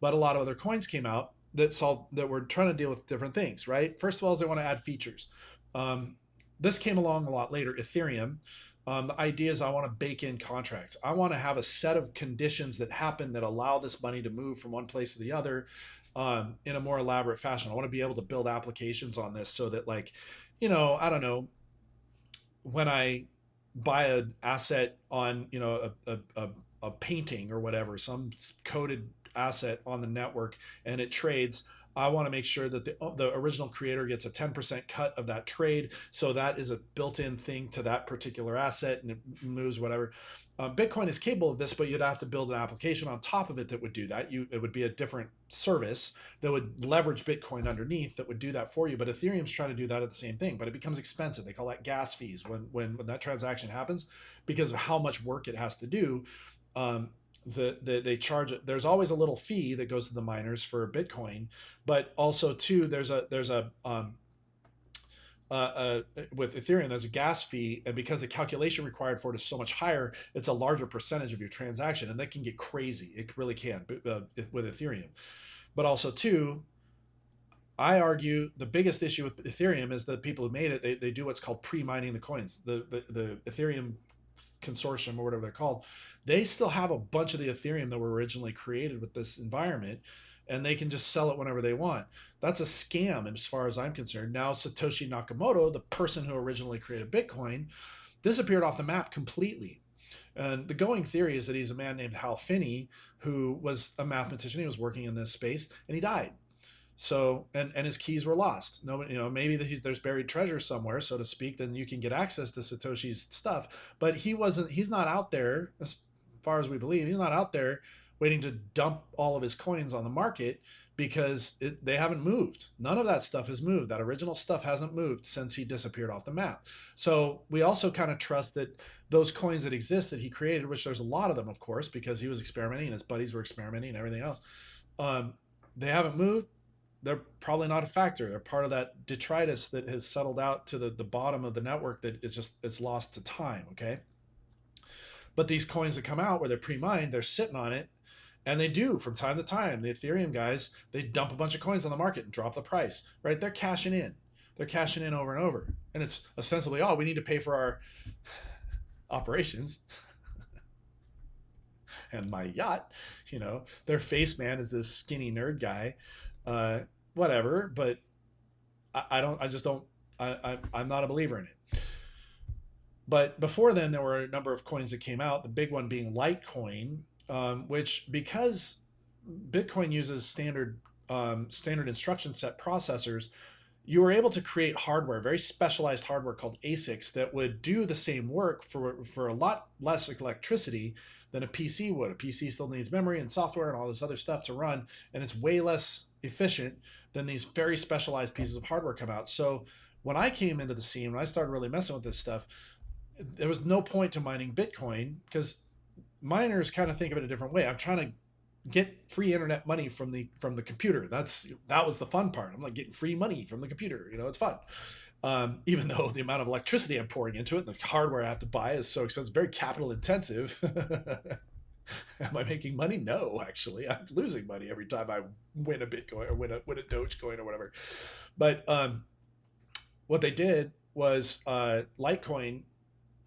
But a lot of other coins came out that were trying to deal with different things, right? First of all, is they want to add features. This came along a lot later. Ethereum. The idea is I want to bake in contracts. I want to have a set of conditions that happen that allow this money to move from one place to the other in a more elaborate fashion. I want to be able to build applications on this so that, like, I don't know, when I buy an asset on, a painting or whatever, some coded asset on the network, and it trades, I want to make sure that the original creator gets a 10% cut of that trade. So that is a built-in thing to that particular asset, and it moves whatever. Bitcoin is capable of this, but you'd have to build an application on top of it that would do that. It would be a different service that would leverage Bitcoin underneath that would do that for you. But Ethereum's trying to do that at the same thing, but it becomes expensive. They call that gas fees when that transaction happens, because of how much work it has to do. They charge it. There's always a little fee that goes to the miners for Bitcoin, but also too there's a with Ethereum, there's a gas fee, and because the calculation required for it is so much higher, it's a larger percentage of your transaction, and that can get crazy. It really can with Ethereum. But also too, I argue the biggest issue with Ethereum is the people who made it. They do what's called pre-mining the coins. The Ethereum consortium, or whatever they're called, they still have a bunch of the Ethereum that were originally created with this environment, and they can just sell it whenever they want. That's a scam as far as I'm concerned. Now Satoshi Nakamoto, the person who originally created Bitcoin, disappeared off the map completely. And the going theory is that he's a man named Hal Finney, who was a mathematician. He was working in this space, and he died. So, and his keys were lost. No, maybe there's buried treasure somewhere, so to speak, then you can get access to Satoshi's stuff. But he's not out there, as far as we believe, he's not out there waiting to dump all of his coins on the market because they haven't moved. None of that stuff has moved. That original stuff hasn't moved since he disappeared off the map. So we also kind of trust that those coins that exist that he created, which there's a lot of them, of course, because he was experimenting and his buddies were experimenting and everything else, um, they haven't moved. They're probably not a factor. They're part of that detritus that has settled out to the bottom of the network that is just it's lost to time. Okay, but these coins that come out where they're pre-mined, they're sitting on it, and they do from time to time. The Ethereum guys, they dump a bunch of coins on the market and drop the price. Right, they're cashing in. They're cashing in over and over, and it's ostensibly, oh, we need to pay for our operations and my yacht. Their face man is this skinny nerd guy, uh, whatever. But I don't. I just don't. I'm not a believer in it. But before then, there were a number of coins that came out. The big one being Litecoin, which because Bitcoin uses standard instruction set processors, you were able to create hardware, very specialized hardware called ASICs that would do the same work for a lot less electricity than a PC would. A PC still needs memory and software and all this other stuff to run, and it's way less efficient than these very specialized pieces of hardware come out. So when I came into the scene, when I started really messing with this stuff, there was no point to mining Bitcoin because miners kind of think of it a different way. I'm trying to get free internet money from the computer. That was the fun part. I'm like getting free money from the computer. It's fun. Even though the amount of electricity I'm pouring into it and the hardware I have to buy is so expensive, very capital intensive. Am I making money? No, actually, I'm losing money every time I win a Bitcoin or win a Dogecoin or whatever. But what they did was Litecoin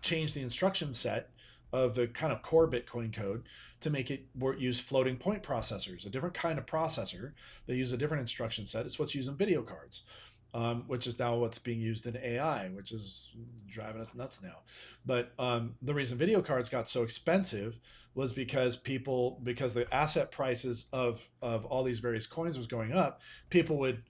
changed the instruction set of the kind of core Bitcoin code to make it use floating point processors, a different kind of processor. They use a different instruction set. It's what's used in video cards, which is now what's being used in AI, which is driving us nuts now. But the reason video cards got so expensive was because the asset prices of all these various coins was going up. People would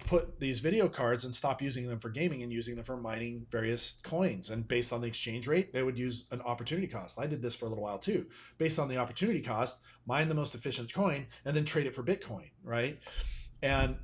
put these video cards and stop using them for gaming and using them for mining various coins. And based on the exchange rate, they would use an opportunity cost. I did this for a little while too. Based on the opportunity cost, mine the most efficient coin and then trade it for Bitcoin, right? And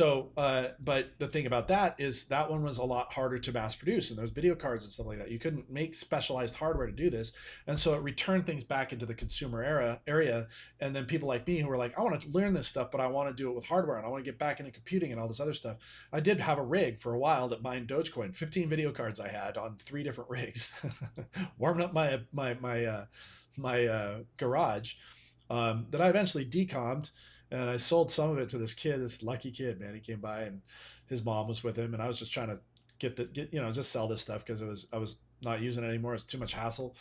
but the thing about that is that one was a lot harder to mass produce, and those video cards and stuff like that. You couldn't make specialized hardware to do this, and so it returned things back into the consumer area. And then people like me who were like, I want to learn this stuff, but I want to do it with hardware, and I want to get back into computing and all this other stuff. I did have a rig for a while that mined Dogecoin. 15 video cards I had on 3 different rigs, warming up my garage that I eventually decommed, and I sold some of it to this kid, this lucky kid, man. He came by and his mom was with him, and I was just trying to just sell this stuff because I was not using it anymore. It's too much hassle.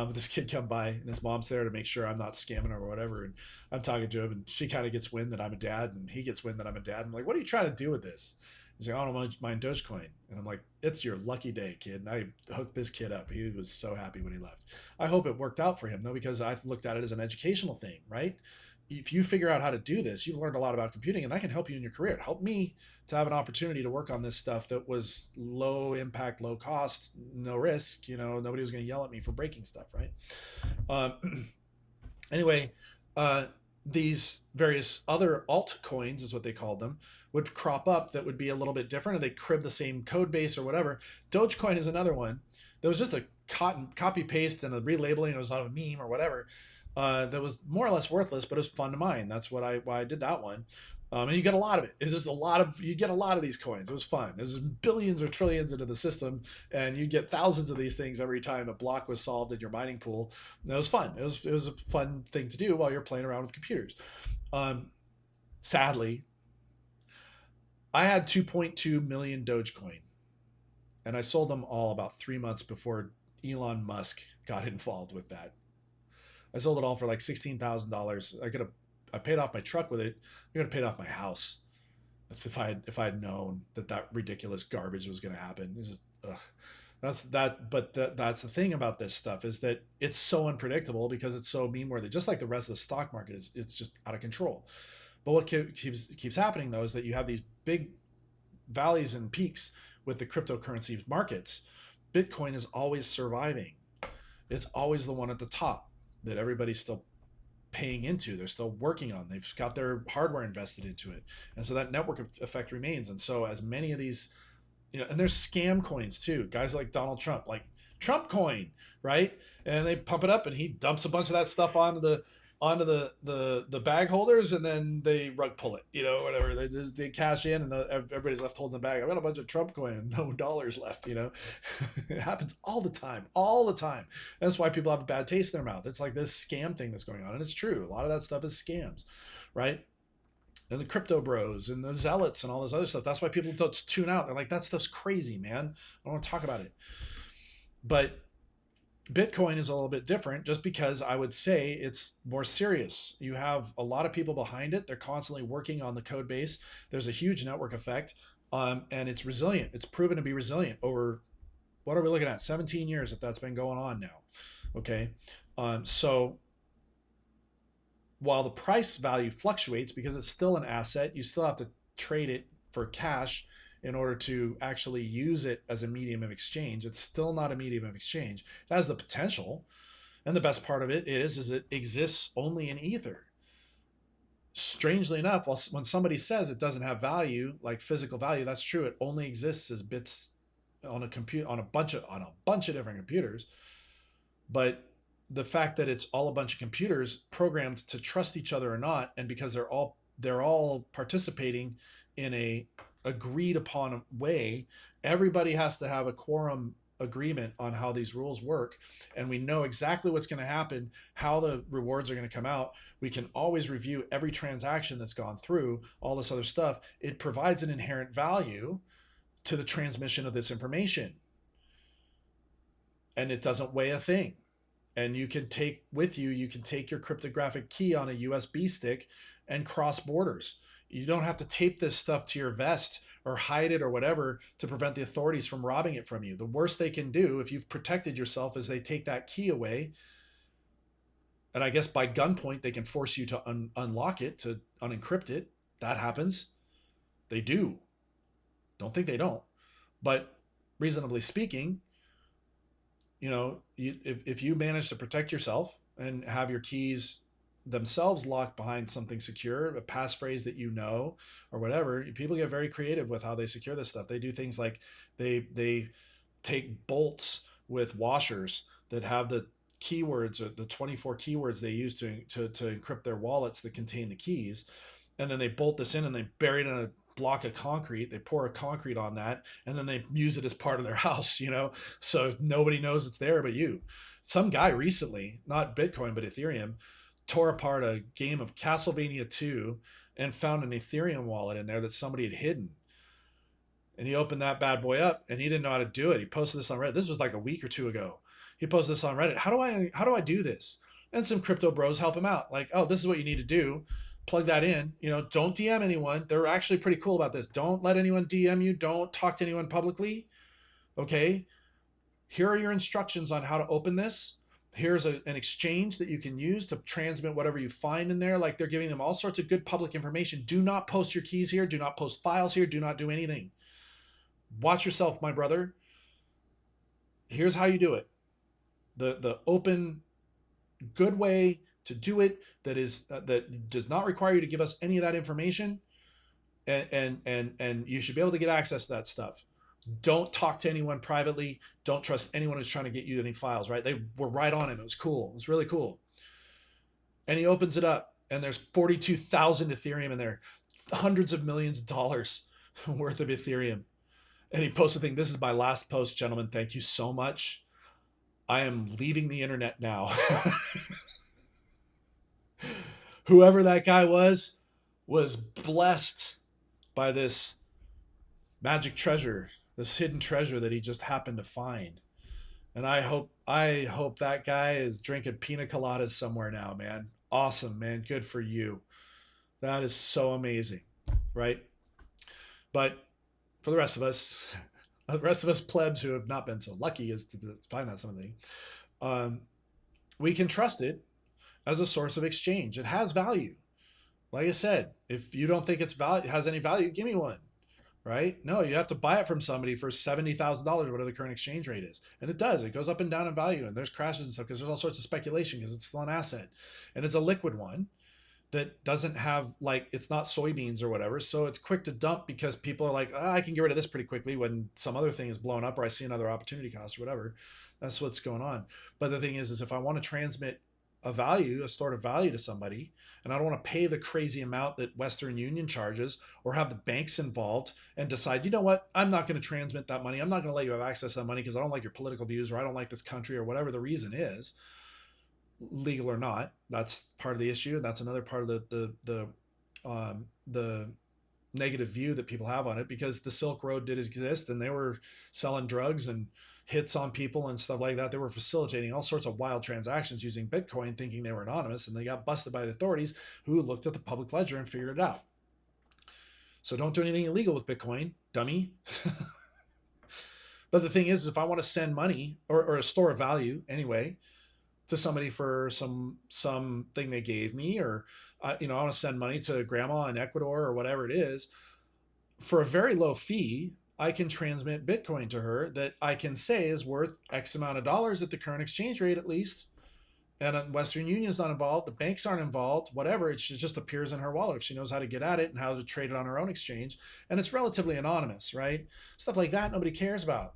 This kid come by and his mom's there to make sure I'm not scamming her or whatever. And I'm talking to him, and she kind of gets wind that I'm a dad, and he gets wind that I'm a dad. I'm like, what are you trying to do with this? He's like, I don't mind Dogecoin. And I'm like, it's your lucky day, kid. And I hooked this kid up. He was so happy when he left. I hope it worked out for him, though, because I looked at it as an educational thing, right? If you figure out how to do this, you've learned a lot about computing, and that can help you in your career. It helped me to have an opportunity to work on this stuff that was low impact, low cost, no risk. Nobody was going to yell at me for breaking stuff, right? Anyway, these various other altcoins, is what they called them, would crop up that would be a little bit different, and they crib the same code base or whatever. Dogecoin is another one. There was just a copy paste and a relabeling. It was on a meme or whatever. That was more or less worthless, but it was fun to mine. That's why I did that one. And you get a lot of it. It's just you get a lot of these coins. It was fun. There's billions or trillions into the system, and you get thousands of these things every time a block was solved in your mining pool. And it was fun. It was a fun thing to do while you're playing around with computers. Sadly, I had 2.2 million Dogecoin, and I sold them all about 3 months before Elon Musk got involved with that. I sold it all for like $16,000. I paid off my truck with it. I could have paid off my house if I had known that ridiculous garbage was going to happen. It's just ugh. That's that. But that's the thing about this stuff, is that it's so unpredictable because it's so meme worthy. Just like the rest of the stock market, it's just out of control. But what keeps happening though is that you have these big valleys and peaks with the cryptocurrency markets. Bitcoin is always surviving. It's always the one at the top that everybody's still paying into, they're still working on, they've got their hardware invested into it. And so that network effect remains. And so as many of these, and there's scam coins too, guys like Donald Trump, like Trump coin, right? And they pump it up and he dumps a bunch of that stuff onto the bag holders, and then they rug pull it, whatever. They cash in, and everybody's left holding the bag. I've got a bunch of Trump coin and no dollars left. It happens all the time, all the time. That's why people have a bad taste in their mouth. It's like this scam thing that's going on, and it's true. A lot of that stuff is scams, right? And the crypto bros and the zealots and all this other stuff. That's why people don't tune out. They're like, that stuff's crazy, man. I don't want to talk about it. But Bitcoin is a little bit different, just because I would say it's more serious. You have a lot of people behind it. They're constantly working on the code base. There's a huge network effect, and it's resilient. It's proven to be resilient over, what are we looking at? 17 years, if that's been going on now. Okay. So while the price value fluctuates because it's still an asset, you still have to trade it for cash in order to actually use it as a medium of exchange. It's still not a medium of exchange. It has the potential. And the best part of it is it exists only in Ether. Strangely enough, when somebody says it doesn't have value, like physical value, that's true. It only exists as bits on a compute, on a bunch of different computers. But the fact that it's all a bunch of computers programmed to trust each other or not, and because they're all participating in a agreed upon way, everybody has to have a quorum agreement on how these rules work, and we know exactly what's going to happen, how the rewards are going to come out. We can always review every transaction that's gone through, all this other stuff. It provides an inherent value to the transmission of this information, and it doesn't weigh a thing. And you can take your cryptographic key on a USB stick and cross borders. You don't have to tape this stuff to your vest or hide it or whatever to prevent the authorities from robbing it from you. The worst they can do, if you've protected yourself, is they take that key away. And I guess by gunpoint, they can force you to unlock it, to unencrypt it. That happens. They do. Don't think they don't. But reasonably speaking, if you manage to protect yourself and have your keys themselves locked behind something secure, a passphrase that or whatever, people get very creative with how they secure this stuff. They do things like they take bolts with washers that have the keywords, or the 24 keywords they use to encrypt their wallets that contain the keys, and then they bolt this in and they bury it in a block of concrete. They pour a concrete on that, and then they use it as part of their house, so nobody knows it's there but you. Some guy recently, not Bitcoin but Ethereum, tore apart a game of Castlevania 2 and found an Ethereum wallet in there that somebody had hidden. And he opened that bad boy up, and he didn't know how to do it. He posted this on Reddit. This was like a week or two ago. He posted this on Reddit. How do I do this? And some crypto bros help him out. Like, oh, this is what you need to do. Plug that in. Don't DM anyone. They're actually pretty cool about this. Don't let anyone DM you. Don't talk to anyone publicly. Okay. Here are your instructions on how to open this. Here's an exchange that you can use to transmit whatever you find in there. Like, they're giving them all sorts of good public information. Do not post your keys here. Do not post files here. Do not do anything. Watch yourself, my brother. Here's how you do it. The open, good way to do it that does not require you to give us any of that information, and you should be able to get access to that stuff. Don't talk to anyone privately. Don't trust anyone who's trying to get you any files, right? They were right on him. It was cool. It was really cool. And he opens it up, and there's 42,000 Ethereum in there, hundreds of millions of dollars worth of Ethereum. And he posts a thing. This is my last post, gentlemen. Thank you so much. I am leaving the internet now. Whoever that guy was blessed by this magic treasure, this hidden treasure that he just happened to find. And I hope that guy is drinking pina coladas somewhere now, man. Awesome, man. Good for you. That is so amazing, right? But for the rest of us plebs who have not been so lucky as to find out something, we can trust it as a source of exchange. It has value. Like I said, if you don't think it has any value, give me one. right? No, you have to buy it from somebody for $70,000, whatever the current exchange rate is. And it does. It goes up and down in value, and there's crashes and stuff because there's all sorts of speculation because it's still an asset. And it's a liquid one that doesn't have, like, it's not soybeans or whatever. So it's quick to dump because people are like, I can get rid of this pretty quickly when some other thing is blown up or I see another opportunity cost or whatever. That's what's going on. But the thing is if I want to transmit a value, a stored of value to somebody, and I don't want to pay the crazy amount that Western Union charges or have the banks involved and decide, you know what, I'm not going to transmit that money. I'm not going to let you have access to that money because I don't like your political views or I don't like this country or whatever the reason is, legal or not. That's part of the issue. And that's another part of the negative view that people have on it, because the Silk Road did exist and they were selling drugs and hits on people and stuff like that. They were facilitating all sorts of wild transactions using Bitcoin, thinking they were anonymous, and they got busted by the authorities who looked at the public ledger and figured it out. So don't do anything illegal with Bitcoin, dummy. But the thing is, if I want to send money or a store of value anyway to somebody for something they gave me, or I want to send money to grandma in Ecuador or whatever it is, for a very low fee, I can transmit Bitcoin to her that I can say is worth X amount of dollars at the current exchange rate, at least. And Western Union's not involved, the banks aren't involved, whatever. It just appears in her wallet if she knows how to get at it and how to trade it on her own exchange. And it's relatively anonymous, right? Stuff like that nobody cares about.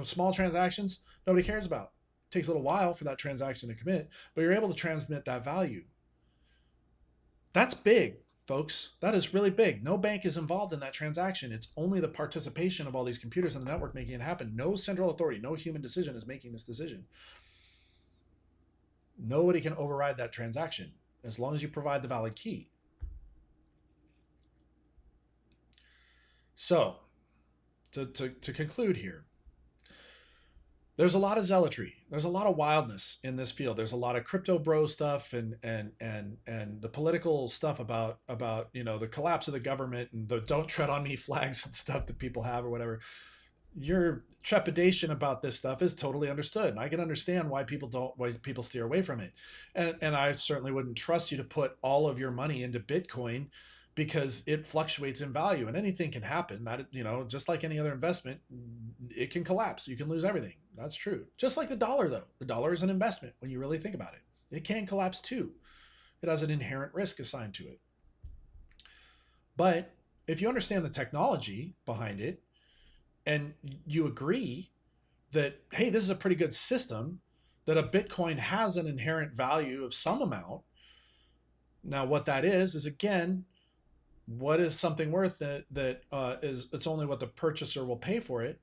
Small transactions nobody cares about. It takes a little while for that transaction to commit, but you're able to transmit that value. That's big, folks. That is really big. No bank is involved in that transaction. It's only the participation of all these computers in the network making it happen. No central authority, no human decision is making this decision. Nobody can override that transaction as long as you provide the valid key. So, to conclude here, there's a lot of zealotry. There's a lot of wildness in this field. There's a lot of crypto bro stuff and the political stuff about the collapse of the government and the "don't tread on me" flags and stuff that people have or whatever. Your trepidation about this stuff is totally understood, and I can understand why people steer away from it. And I certainly wouldn't trust you to put all of your money into Bitcoin because it fluctuates in value and anything can happen. That, just like any other investment, it can collapse. You can lose everything. That's true. Just like the dollar, though. The dollar is an investment when you really think about it. It can collapse too. It has an inherent risk assigned to it. But if you understand the technology behind it and you agree that, hey, this is a pretty good system, that a Bitcoin has an inherent value of some amount. Now, what that is again, what is something worth that is it's only what the purchaser will pay for it.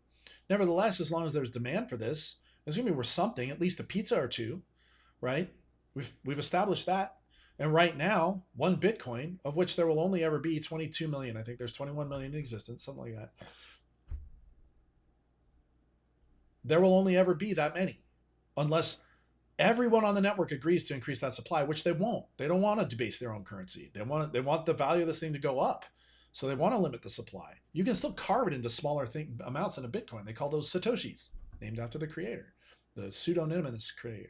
Nevertheless, as long as there's demand for this, it's gonna be worth something, at least a pizza or two, right? We've established that. And right now, one Bitcoin, of which there will only ever be 22 million, I think there's 21 million in existence, something like that. There will only ever be that many, unless everyone on the network agrees to increase that supply, which they won't. They don't want to debase their own currency. They want the value of this thing to go up. So they want to limit the supply. You can still carve it into smaller amounts in a Bitcoin. They call those Satoshis, named after the creator, the pseudonymous creator.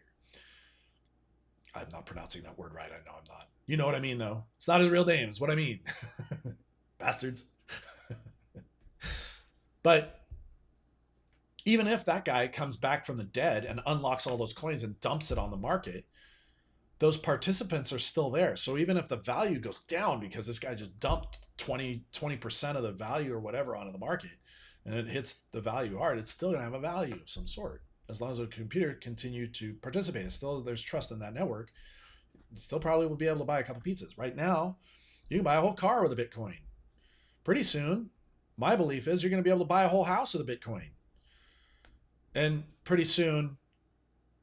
I'm not pronouncing that word right. I know I'm not. You know what I mean, though. It's not his real name, is what I mean. Bastards. But even if that guy comes back from the dead and unlocks all those coins and dumps it on the market, those participants are still there. So even if the value goes down because this guy just dumped 20% of the value or whatever onto the market and it hits the value hard, it's still going to have a value of some sort. As long as the computer continue to participate, it's still, there's trust in that network. It still probably will be able to buy a couple pizzas. Right now, you can buy a whole car with a Bitcoin. Pretty soon, my belief is you're going to be able to buy a whole house with a Bitcoin. And pretty soon,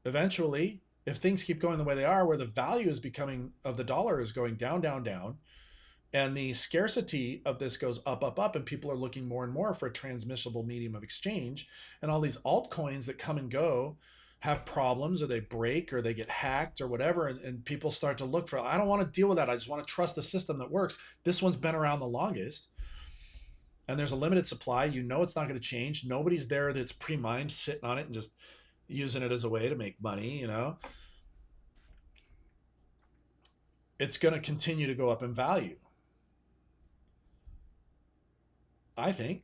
eventually, if things keep going the way they are, where the value is becoming of the dollar is going down, down, down, and the scarcity of this goes up, up, up, and people are looking more and more for a transmissible medium of exchange, and all these altcoins that come and go have problems, or they break, or they get hacked, or whatever, and people start to look for, I don't want to deal with that. I just want to trust the system that works. This one's been around the longest, and there's a limited supply. It's not going to change. Nobody's there that's pre-mined, sitting on it and just using it as a way to make money. It's going to continue to go up in value. I think.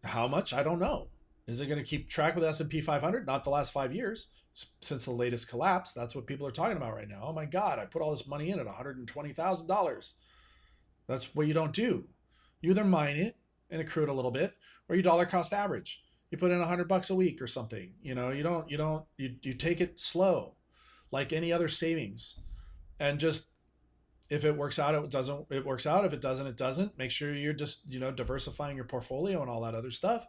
How much? I don't know. Is it going to keep track with S&P 500? Not the last 5 years. Since the latest collapse, that's what people are talking about right now. Oh my God, I put all this money in at $120,000. That's what you don't do. You either mine it and accrue it a little bit, or you dollar cost average. You put in $100 a week or something. You take it slow, like any other savings, and just if it works out, it doesn't. It works out. If it doesn't, it doesn't. Make sure you're just diversifying your portfolio and all that other stuff.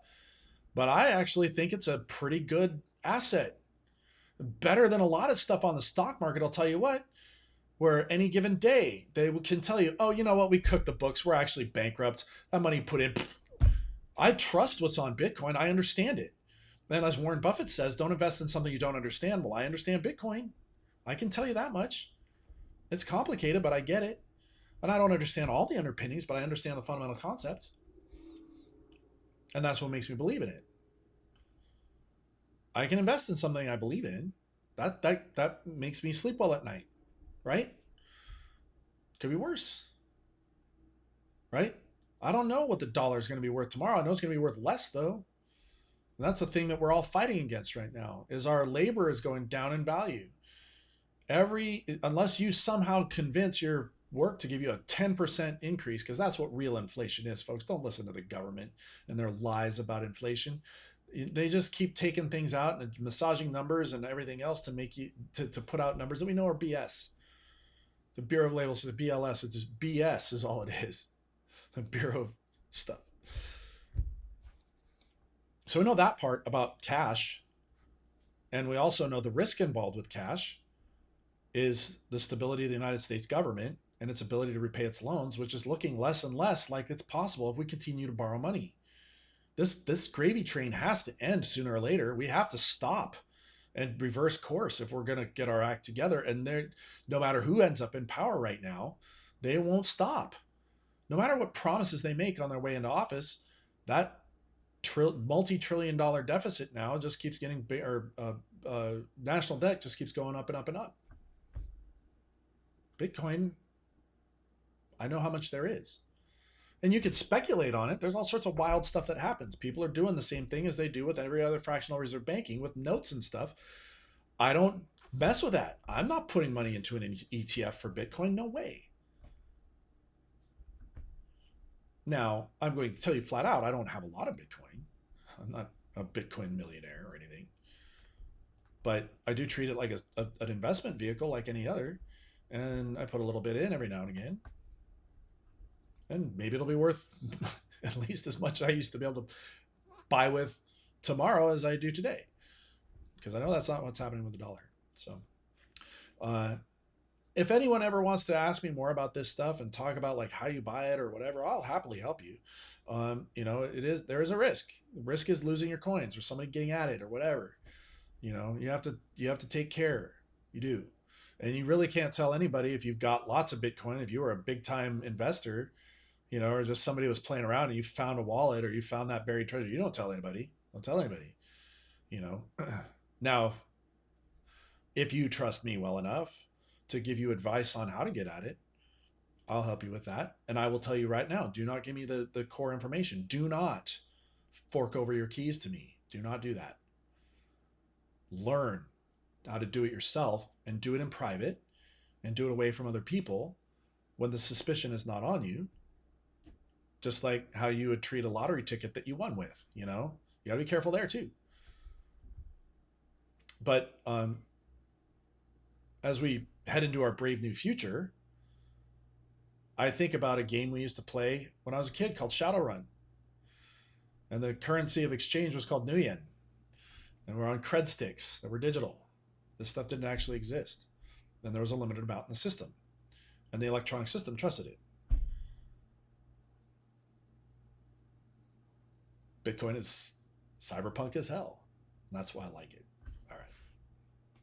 But I actually think it's a pretty good asset, better than a lot of stuff on the stock market. I'll tell you what, where any given day they can tell you, oh, you know what, we cooked the books, we're actually bankrupt, that money put in. I trust what's on Bitcoin. I understand it. And as Warren Buffett says, don't invest in something you don't understand. Well, I understand Bitcoin. I can tell you that much. It's complicated, but I get it. And I don't understand all the underpinnings, but I understand the fundamental concepts. And that's what makes me believe in it. I can invest in something I believe in. That makes me sleep well at night, right? Could be worse, right? I don't know what the dollar is going to be worth tomorrow. I know it's going to be worth less though. And that's the thing that we're all fighting against right now is our labor is going down in value. Unless you somehow convince your work to give you a 10% increase, because that's what real inflation is, folks. Don't listen to the government and their lies about inflation. They just keep taking things out and massaging numbers and everything else to make you to put out numbers that we know are BS. The Bureau of Labels, the BLS, it's just BS is all it is. The Bureau of stuff. So we know that part about cash, and we also know the risk involved with cash is the stability of the United States government and its ability to repay its loans, which is looking less and less like it's possible if we continue to borrow money. This gravy train has to end sooner or later. We have to stop and reverse course if we're going to get our act together. And no matter who ends up in power right now, they won't stop. No matter what promises they make on their way into office, that multi-trillion-dollar deficit now just keeps getting bigger. National debt just keeps going up and up and up. Bitcoin, I know how much there is. And you could speculate on it. There's all sorts of wild stuff that happens. People are doing the same thing as they do with every other fractional reserve banking with notes and stuff. I don't mess with that. I'm not putting money into an ETF for Bitcoin. No way. Now, I'm going to tell you flat out, I don't have a lot of Bitcoin. I'm not a Bitcoin millionaire or anything. But I do treat it like an investment vehicle like any other. And I put a little bit in every now and again. And maybe it'll be worth at least as much I used to be able to buy with tomorrow as I do today. Because I know that's not what's happening with the dollar. So if anyone ever wants to ask me more about this stuff and talk about like how you buy it or whatever, I'll happily help you. There is a risk. The risk is losing your coins or somebody getting at it or whatever. You have to take care. You do. And you really can't tell anybody if you've got lots of Bitcoin, if you were a big time investor, or just somebody was playing around and you found a wallet or you found that buried treasure. You don't tell anybody. Don't tell anybody. Now, if you trust me well enough to give you advice on how to get at it, I'll help you with that. And I will tell you right now, do not give me the core information. Do not fork over your keys to me. Do not do that. Learn how to do it yourself and do it in private and do it away from other people when the suspicion is not on you. Just like how you would treat a lottery ticket that you won with, you gotta be careful there too. But as we head into our brave new future, I think about a game we used to play when I was a kid called Shadowrun. And the currency of exchange was called Nuyen. And we're on cred sticks that were digital. This stuff didn't actually exist. And there was a limited amount in the system. And the electronic system trusted it. Bitcoin is cyberpunk as hell. And that's why I like it.